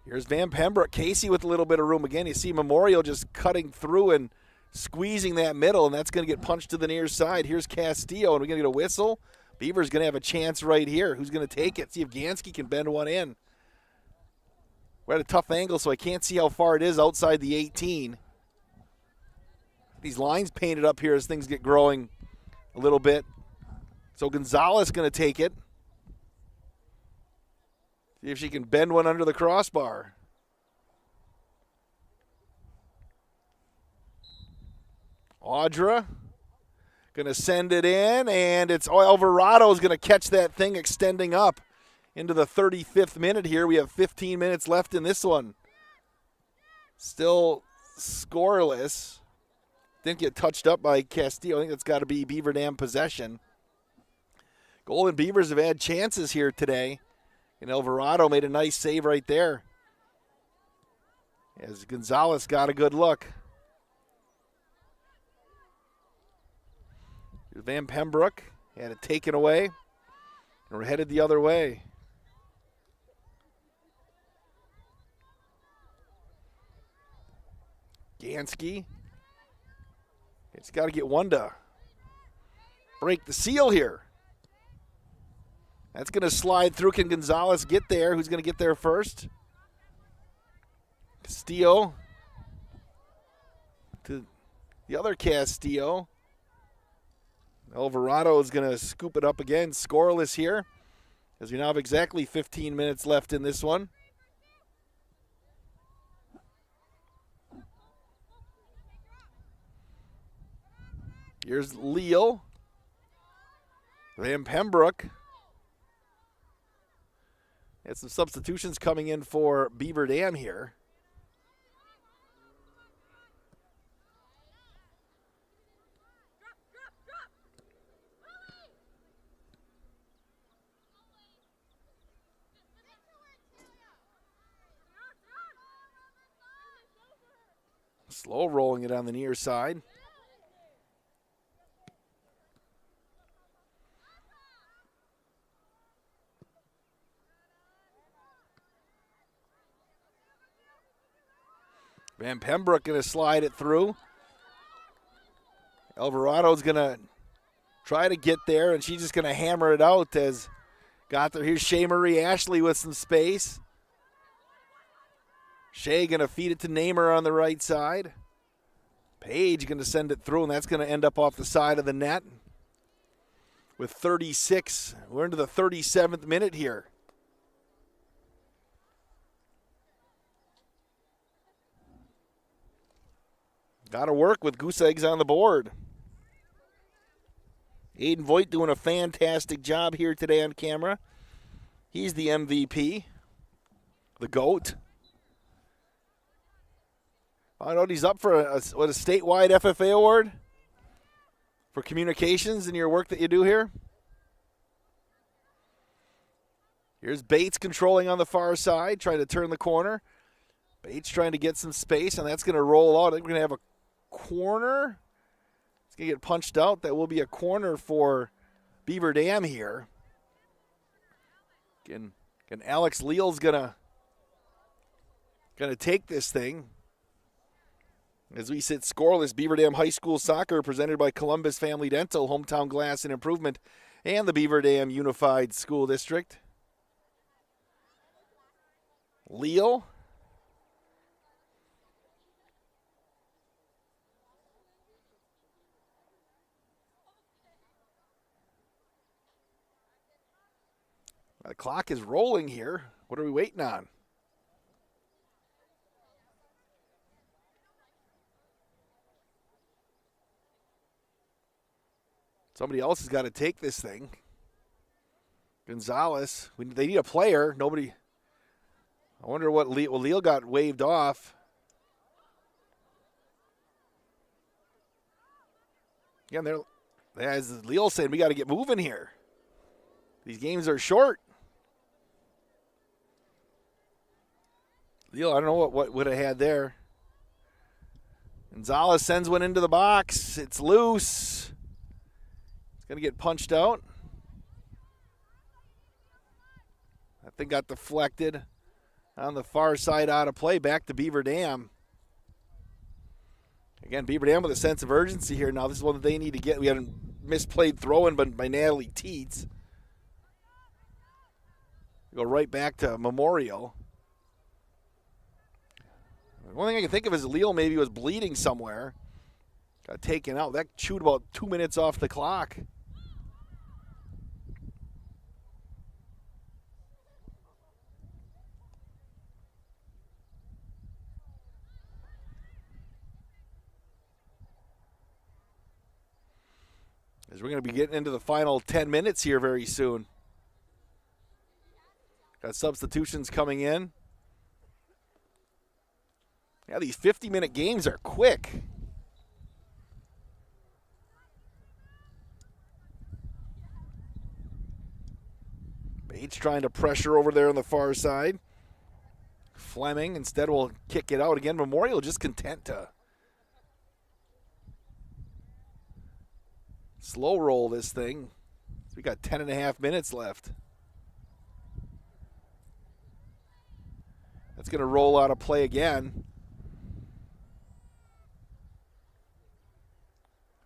Here's Van Pembroek. Casey with a little bit of room again. You see Memorial just cutting through and squeezing that middle, and that's going to get punched to the near side. Here's Castillo, and we're going to get a whistle. Beaver's going to have a chance right here. Who's going to take it? See if Gansky can bend one in. We're at a tough angle, so I can't see how far it is outside the 18. These lines painted up here as things get growing a little bit. So Gonzalez going to take it. See if she can bend one under the crossbar. Audra going to send it in, and it's Alvarado's going to catch that thing extending up into the 35th minute here. We have 15 minutes left in this one. Still scoreless. Didn't get touched up by Castillo. I think that's got to be Beaver Dam possession. Golden Beavers have had chances here today, and Alvarado made a nice save right there as Gonzalez got a good look. Van Pembroke had it taken away. And we're headed the other way. Gansky. It's got to get one to break the seal here. That's going to slide through. Can Gonzalez get there? Who's going to get there first? Castillo. To the other Castillo. Alvarado is going to scoop it up again. Scoreless here, as we now have exactly 15 minutes left in this one. Here's Leal. Van Pembroke. Had some substitutions coming in for Beaver Dam here. Slow rolling it on the near side. Van Pembroke going to slide it through. Alvarado's going to try to get there, and she's just going to hammer it out as got there. Here's Shea Marie Ashley with some space. Shea going to feed it to Namer on the right side. Page going to send it through, and that's going to end up off the side of the net. With 36, we're into the 37th minute here. Got to work with goose eggs on the board. Aiden Voigt doing a fantastic job here today on camera. He's the MVP, the GOAT. I know he's up for a statewide FFA award for communications and your work that you do here. Here's Bates controlling on the far side, trying to turn the corner. Bates trying to get some space, and that's going to roll out. I think we're going to have a corner. It's going to get punched out. That will be a corner for Beaver Dam here. Again, Alex Leal's going to take this thing. As we sit scoreless, Beaver Dam High School Soccer presented by Columbus Family Dental, Hometown Glass and Improvement, and the Beaver Dam Unified School District. Leal. The clock is rolling here. What are we waiting on? Somebody else has got to take this thing. Gonzalez. They need a player. Nobody. I wonder what Leal got waved off. Again, as Leal said, we got to get moving here. These games are short. Leal, I don't know what would have had there. Gonzalez sends one into the box. It's loose. It's going to get punched out. That thing got deflected on the far side out of play. Back to Beaver Dam. Again, Beaver Dam with a sense of urgency here now. This is one that they need to get. We had a misplayed throw-in by Natalie Teets. Go right back to Memorial. The only thing I can think of is Leal maybe was bleeding somewhere. Got taken out. That chewed about 2 minutes off the clock. As we're going to be getting into the final 10 minutes here very soon. Got substitutions coming in. Yeah, these 50-minute games are quick. Bates trying to pressure over there on the far side. Fleming instead will kick it out again. Memorial just content to slow roll this thing. We got 10.5 minutes left. That's going to roll out of play again.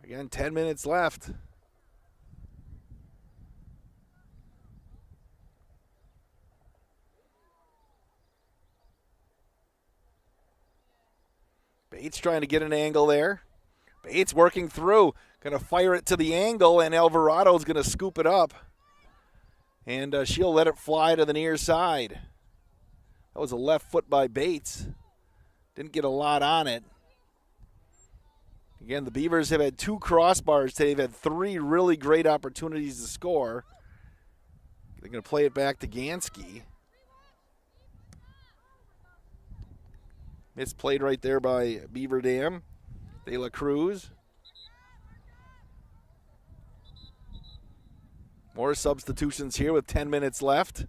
Again, 10 minutes left. Bates trying to get an angle there. Bates working through. Going to fire it to the angle, and Alvarado's going to scoop it up. And she'll let it fly to the near side. That was a left foot by Bates. Didn't get a lot on it. Again, the Beavers have had 2 crossbars today. They've had 3 really great opportunities to score. They're going to play it back to Gansky. Misplayed right there by Beaver Dam. De La Cruz. More substitutions here with 10 minutes left.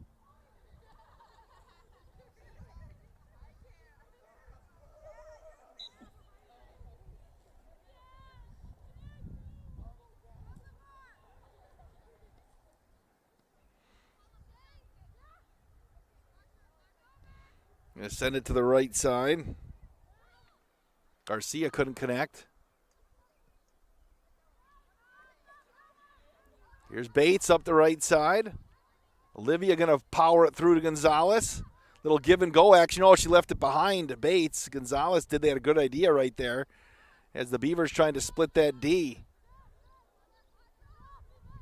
Going to send it to the right side. Garcia couldn't connect. Here's Bates up the right side. Olivia going to power it through to Gonzalez. Little give and go action. Oh, she left it behind Bates. Gonzalez did. They had a good idea right there as the Beavers trying to split that D.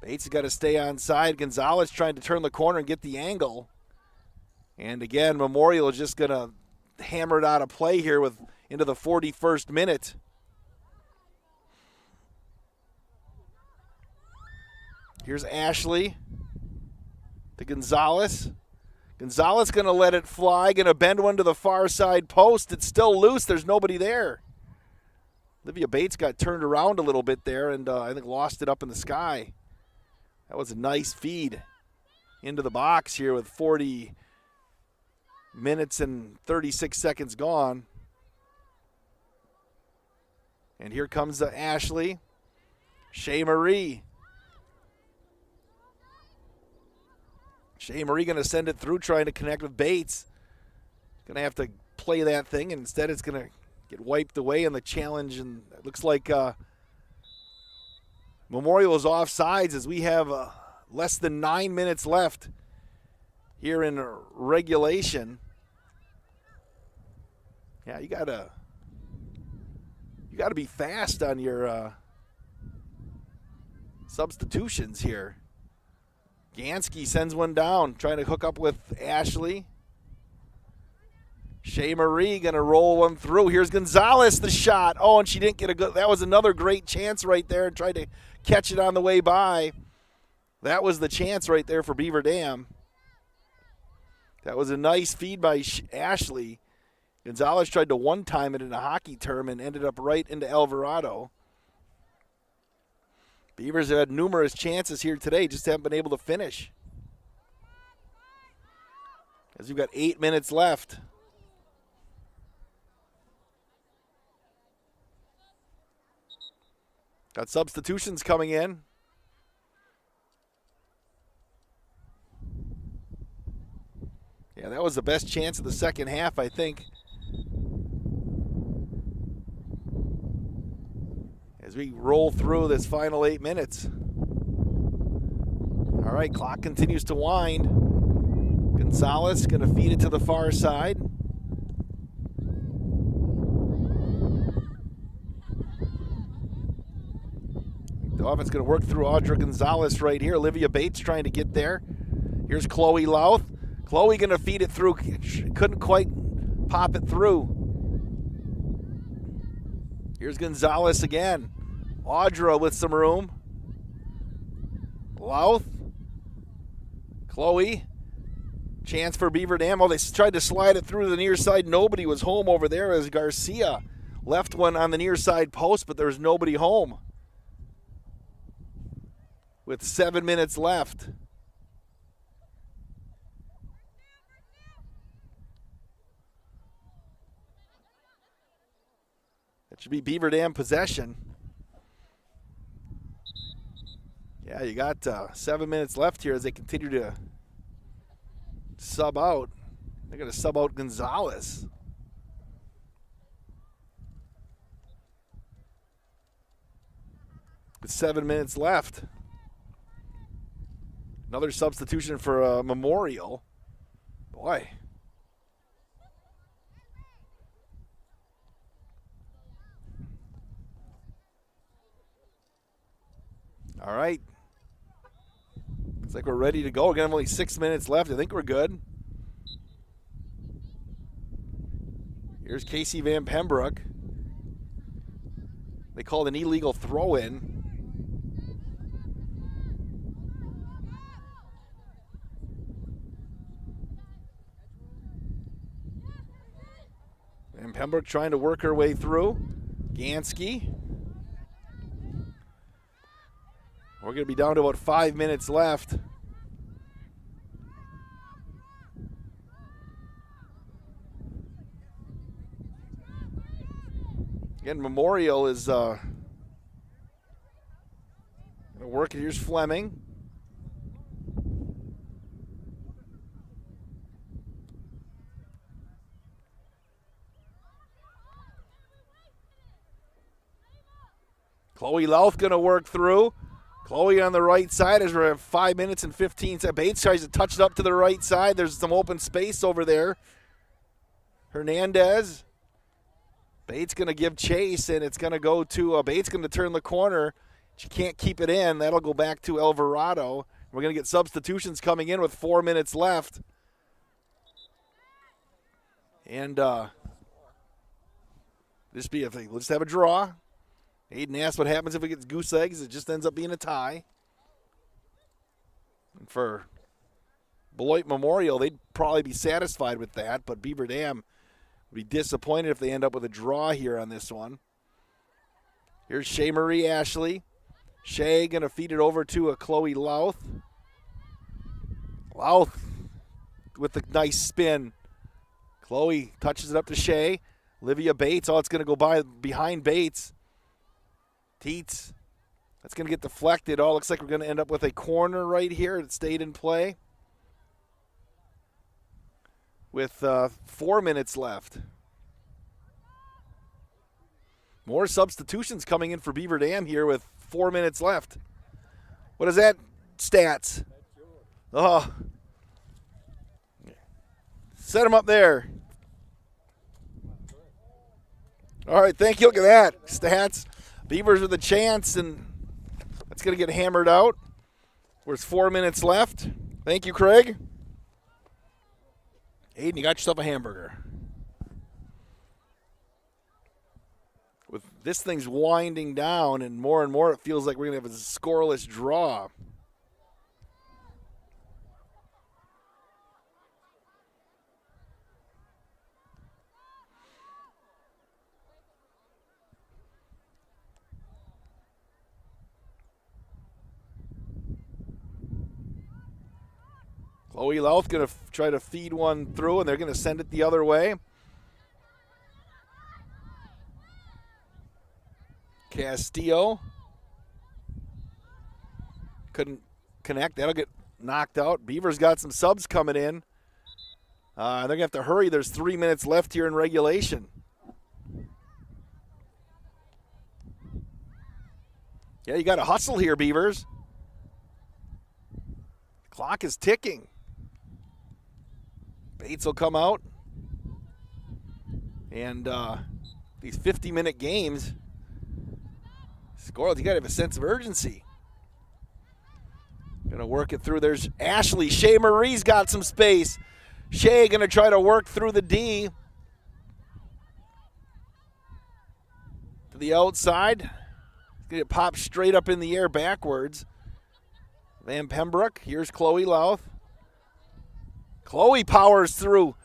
Bates has got to stay on side. Gonzalez trying to turn the corner and get the angle. And again, Memorial is just going to hammer it out of play here with into the 41st minute. Here's Ashley to Gonzalez. Gonzalez going to let it fly, going to bend one to the far side post. It's still loose. There's nobody there. Olivia Bates got turned around a little bit there and I think lost it up in the sky. That was a nice feed into the box here with 40 minutes and 36 seconds gone. And here comes Ashley. Shea Marie. Shea Marie going to send it through, trying to connect with Bates. Going to have to play that thing, and instead it's going to get wiped away in the challenge. And it looks like Memorial is offsides as we have less than 9 minutes left here in regulation. Yeah, you gotta be fast on your substitutions here. Gansky sends one down, trying to hook up with Ashley. Shea Marie gonna roll one through. Here's Gonzalez, the shot. Oh, and she didn't get a good. That was another great chance right there, and tried to catch it on the way by. That was the chance right there for Beaver Dam. That was a nice feed by Ashley. Gonzalez tried to one-time it in a hockey term and ended up right into Alvarado. Beavers have had numerous chances here today, just haven't been able to finish. As we've got 8 minutes left. Got substitutions coming in. Yeah, that was the best chance of the second half, I think. As we roll through this final 8 minutes. All right, clock continues to wind. Gonzalez going to feed it to the far side. The offense going to work through Audra Gonzalez right here. Olivia Bates trying to get there. Here's Chloe Louth. Chloe going to feed it through. Couldn't quite pop it through. Here's Gonzalez again. Audra with some room. Louth. Chloe. Chance for Beaver Dam. Oh, they tried to slide it through the near side. Nobody was home over there as Garcia left one on the near side post, but there was nobody home. With 7 minutes left. That should be Beaver Dam possession. Yeah, you got 7 minutes left here as they continue to sub out. They're going to sub out Gonzalez. With 7 minutes left. Another substitution for Memorial. Boy. All right. Looks like we're ready to go. Again, only 6 minutes left. I think we're good. Here's Casey Van Pembroke. They called an illegal throw-in. Van Pembroke trying to work her way through. Gansky. We're going to be down to about 5 minutes left. Again, Memorial is going to work it. Here's Fleming. Chloe Louth going to work through. Chloe on the right side as we're at 5 minutes and 15 seconds. Bates tries to touch it up to the right side. There's some open space over there. Hernandez. Bates going to give chase, and it's going to go to Bates going to turn the corner. She can't keep it in. That'll go back to Alvarado. We're going to get substitutions coming in with 4 minutes left. And we'll just have a draw. Aiden asked what happens if it gets goose eggs. It just ends up being a tie. And for Beloit Memorial, they'd probably be satisfied with that, but Beaver Dam would be disappointed if they end up with a draw here on this one. Here's Shea Marie Ashley. Shea going to feed it over to Chloe Louth. Louth with the nice spin. Chloe touches it up to Shea. Olivia Bates. Oh, it's going to go by behind Bates. Teets. That's going to get deflected. Oh, looks like we're going to end up with a corner right here. It stayed in play. With 4 minutes left. More substitutions coming in for Beaver Dam here with 4 minutes left. What is that? Stats. Oh. Set them up there. All right, thank you. Look at that. Stats. Beavers with a chance, and that's going to get hammered out. There's 4 minutes left. Thank you, Craig. Aiden, you got yourself a hamburger. With this thing's winding down, and more, it feels like we're going to have a scoreless draw. Chloe Louth going to try to feed one through, and they're going to send it the other way. Castillo couldn't connect. That'll get knocked out. Beaver's got some subs coming in. They're going to have to hurry. There's 3 minutes left here in regulation. Yeah, you got to hustle here, Beavers. Clock is ticking. Bates will come out. And these 50-minute games, you got to have a sense of urgency. Going to work it through. There's Ashley. Shea Marie's got some space. Shea going to try to work through the D. To the outside. Going to pop straight up in the air backwards. Van Pembroke. Here's Chloe Louth. Chloe powers through.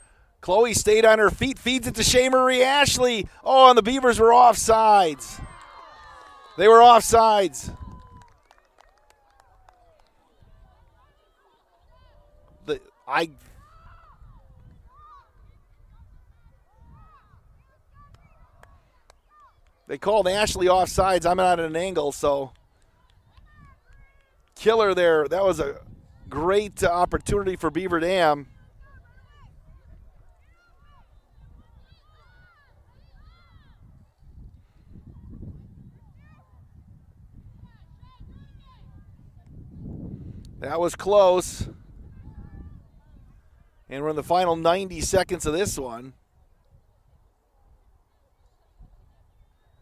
Chloe stayed on her feet, feeds it to Shea Marie Ashley. Oh, and the Beavers were offsides. They were offsides. They called Ashley offsides. I'm out at an angle, so killer there. That was a great opportunity for Beaver Dam. That was close. And we're in the final 90 seconds of this one.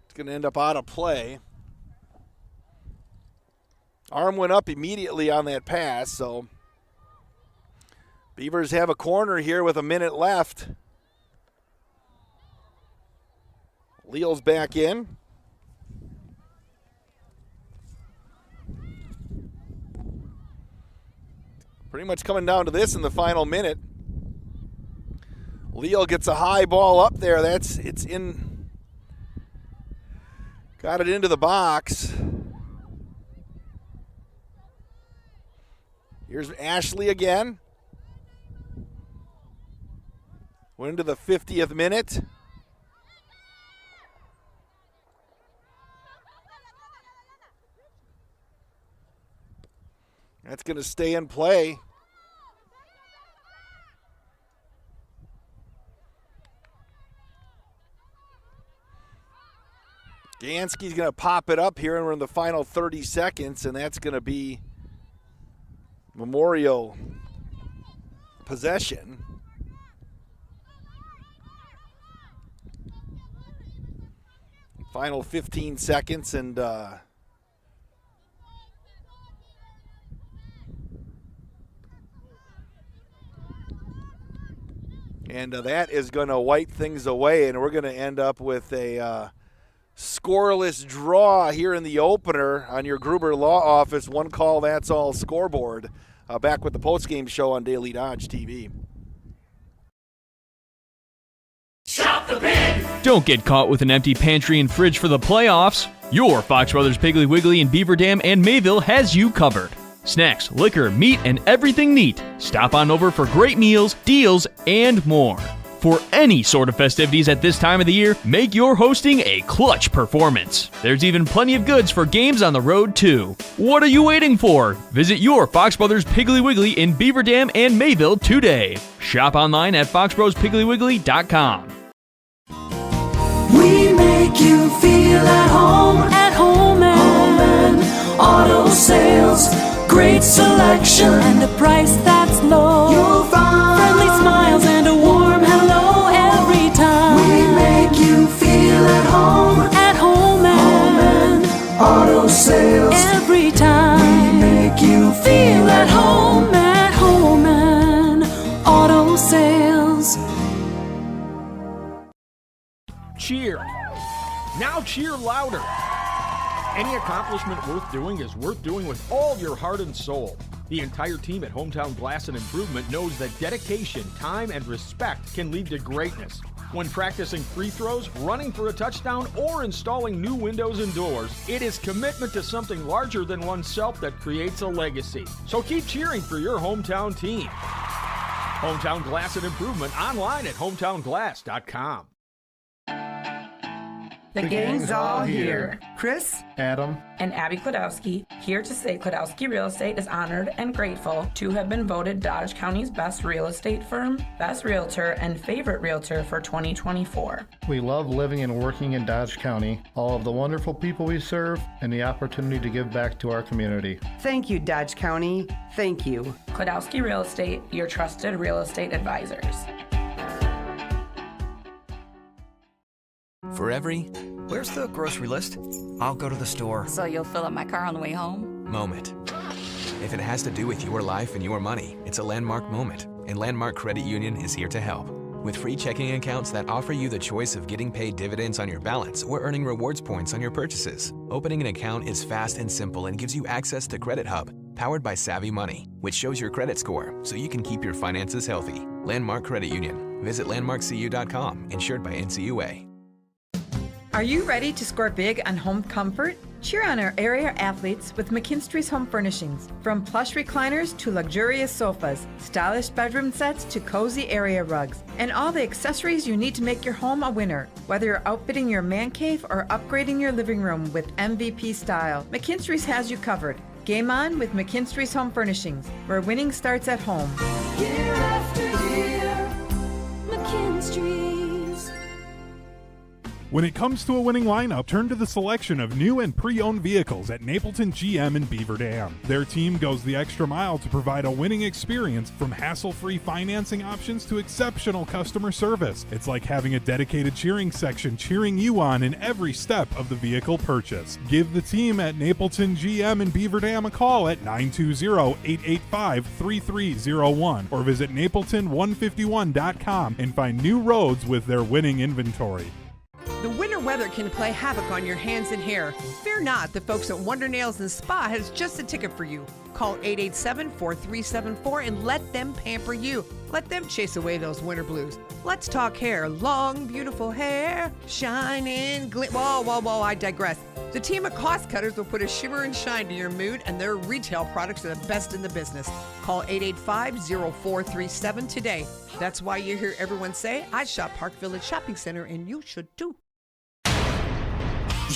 It's going to end up out of play. Arm went up immediately on that pass, so Beavers have a corner here with a minute left. Leal's back in. Pretty much coming down to this in the final minute. Leal gets a high ball up there. It's in. Got it into the box. Here's Ashley again. Went into the 50th minute. That's going to stay in play. Gansky's going to pop it up here, and we're in the final 30 seconds, and that's going to be Memorial possession. Final 15 seconds, and that is going to wipe things away, and we're going to end up with a scoreless draw here in the opener on your Gruber Law Office One Call That's All scoreboard. Back with the postgame show on Daily Dodge TV. Shop the pig! Don't get caught with an empty pantry and fridge for the playoffs. Your Fox Brothers Piggly Wiggly in Beaver Dam and Mayville has you covered. Snacks, liquor, meat, and everything neat. Stop on over for great meals, deals, and more. For any sort of festivities at this time of the year, make your hosting a clutch performance. There's even plenty of goods for games on the road, too. What are you waiting for? Visit your Fox Brothers Piggly Wiggly in Beaver Dam and Mayville today. Shop online at foxbrospiggliwiggly.com. We make you feel at home and auto sales. Great selection and a price that's low. You'll find friendly smiles and a warm hello every time. We make you feel at home and auto sales. Every time we make you feel at home and auto sales. Cheer. Now cheer louder. Any accomplishment worth doing is worth doing with all your heart and soul. The entire team at Hometown Glass and Improvement knows that dedication, time, and respect can lead to greatness. When practicing free throws, running for a touchdown, or installing new windows and doors, it is commitment to something larger than oneself that creates a legacy. So keep cheering for your hometown team. Hometown Glass and Improvement online at hometownglass.com. The gang's all here. Chris, Adam, and Abby Klodowski, here to say Klodowski Real Estate is honored and grateful to have been voted Dodge County's best real estate firm, best realtor, and favorite realtor for 2024. we love living and working in Dodge County, all of the wonderful people we serve, and the opportunity to give back to our community. Thank you, Dodge County. Thank you. Klodowski Real Estate, your trusted real estate advisors. For every Where's the grocery list? I'll go to the store. So you'll fill up my car on the way home? moment. If it has to do with your life and your money, it's a landmark moment, and Landmark Credit Union is here to help. With free checking accounts that offer you the choice of getting paid dividends on your balance or earning rewards points on your purchases. Opening an account is fast and simple and gives you access to Credit Hub, powered by Savvy Money, which shows your credit score so you can keep your finances healthy. Landmark Credit Union. Visit landmarkcu.com, insured by NCUA. Are you ready to score big on home comfort? Cheer on our area athletes with McKinstry's Home Furnishings. From plush recliners to luxurious sofas, stylish bedroom sets to cozy area rugs, and all the accessories you need to make your home a winner. Whether you're outfitting your man cave or upgrading your living room with MVP style, McKinstry's has you covered. Game on with McKinstry's Home Furnishings, where winning starts at home. Year after year, McKinstry's. When it comes to a winning lineup, turn to the selection of new and pre-owned vehicles at Napleton GM in Beaver Dam. Their team goes the extra mile to provide a winning experience, from hassle-free financing options to exceptional customer service. It's like having a dedicated cheering section cheering you on in every step of the vehicle purchase. Give the team at Napleton GM in Beaver Dam a call at 920-885-3301 or visit napleton151.com and find new roads with their winning inventory. The winter weather can play havoc on your hands and hair. Fear not, the folks at Wonder Nails and Spa has just the ticket for you. Call 887-4374 and let them pamper you. Let them chase away those winter blues. Let's talk hair. Long, beautiful hair, shining, whoa, I digress. The team of cost cutters will put a shimmer and shine to your mood, and their retail products are the best in the business. Call 885-0437 today. That's why you hear everyone say, I shop Park Village Shopping Center, and you should too.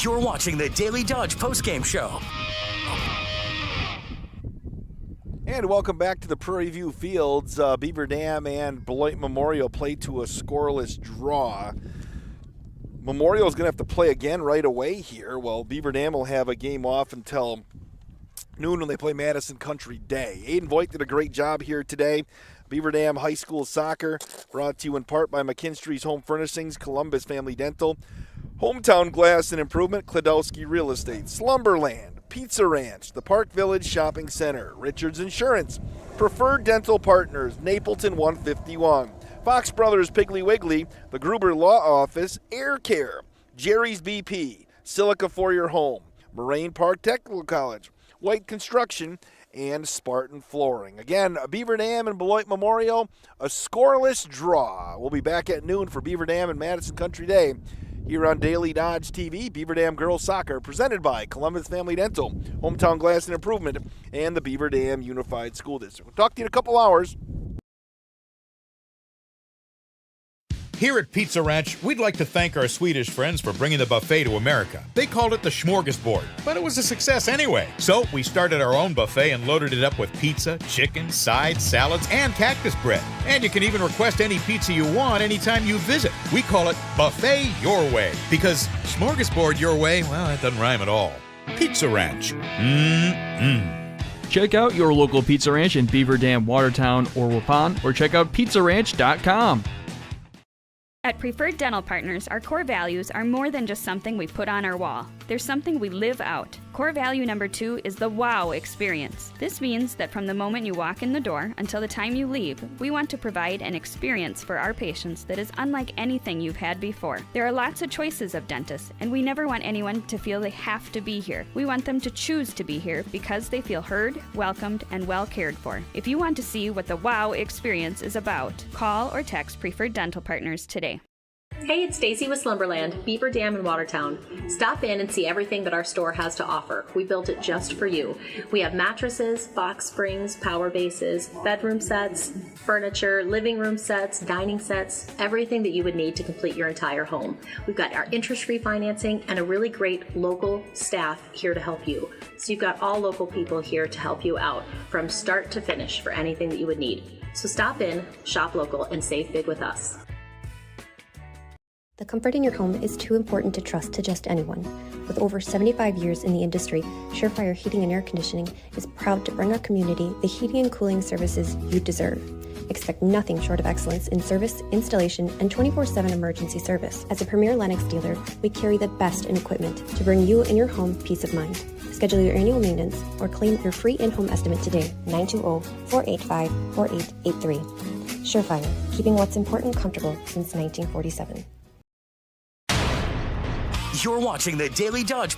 You're watching the Daily Dodge postgame show. And welcome back to the Prairie View Fields. Beaver Dam and Beloit Memorial played to a scoreless draw. Memorial is going to have to play again right away here. Well, Beaver Dam will have a game off until noon when they play Madison Country Day. Aiden Voigt did a great job here today. Beaver Dam High School Soccer, brought to you in part by McKinstry's Home Furnishings, Columbus Family Dental, Hometown Glass and Improvement, Kladowski Real Estate, Slumberland, Pizza Ranch, the Park Village Shopping Center, Richards Insurance, Preferred Dental Partners, Napleton 151, Fox Brothers Piggly Wiggly, the Gruber Law Office, Air Care, Jerry's BP, Silica for Your Home, Moraine Park Technical College, White Construction, and Spartan Flooring. Again, Beaver Dam and Beloit Memorial, a scoreless draw. We'll be back at noon for Beaver Dam and Madison Country Day here on Daily Dodge TV. Beaver Dam Girls Soccer, presented by Columbus Family Dental, Hometown Glass and Improvement, and the Beaver Dam Unified School District. We'll talk to you in a couple hours. Here at Pizza Ranch, we'd like to thank our Swedish friends for bringing the buffet to America. They called it the smorgasbord, but it was a success anyway. So we started our own buffet and loaded it up with pizza, chicken, sides, salads, and cactus bread. And you can even request any pizza you want anytime you visit. We call it Buffet Your Way, because smorgasbord your way, well, that doesn't rhyme at all. Pizza Ranch. Check out your local Pizza Ranch in Beaver Dam, Watertown, or Waupun, or check out pizzaranch.com. At Preferred Dental Partners, our core values are more than just something we put on our wall. They're something we live out. Core value number 2 is the wow experience. This means that from the moment you walk in the door until the time you leave, we want to provide an experience for our patients that is unlike anything you've had before. There are lots of choices of dentists, and we never want anyone to feel they have to be here. We want them to choose to be here because they feel heard, welcomed, and well cared for. If you want to see what the wow experience is about, call or text Preferred Dental Partners today. Hey, it's Stacy with Slumberland, Beaver Dam in Watertown. Stop in and see everything that our store has to offer. We built it just for you. We have mattresses, box springs, power bases, bedroom sets, furniture, living room sets, dining sets, everything that you would need to complete your entire home. We've got our interest-free financing and a really great local staff here to help you. So you've got all local people here to help you out from start to finish for anything that you would need. So stop in, shop local, and save big with us. The comfort in your home is too important to trust to just anyone. With over 75 years in the industry, Surefire Heating and Air Conditioning is proud to bring our community the heating and cooling services you deserve. Expect nothing short of excellence in service, installation, and 24/7 emergency service. As a premier Lennox dealer, we carry the best in equipment to bring you and your home peace of mind. Schedule your annual maintenance or claim your free in-home estimate today, 920-485-4883. Surefire, keeping what's important comfortable since 1947. You're watching the Daily Dodge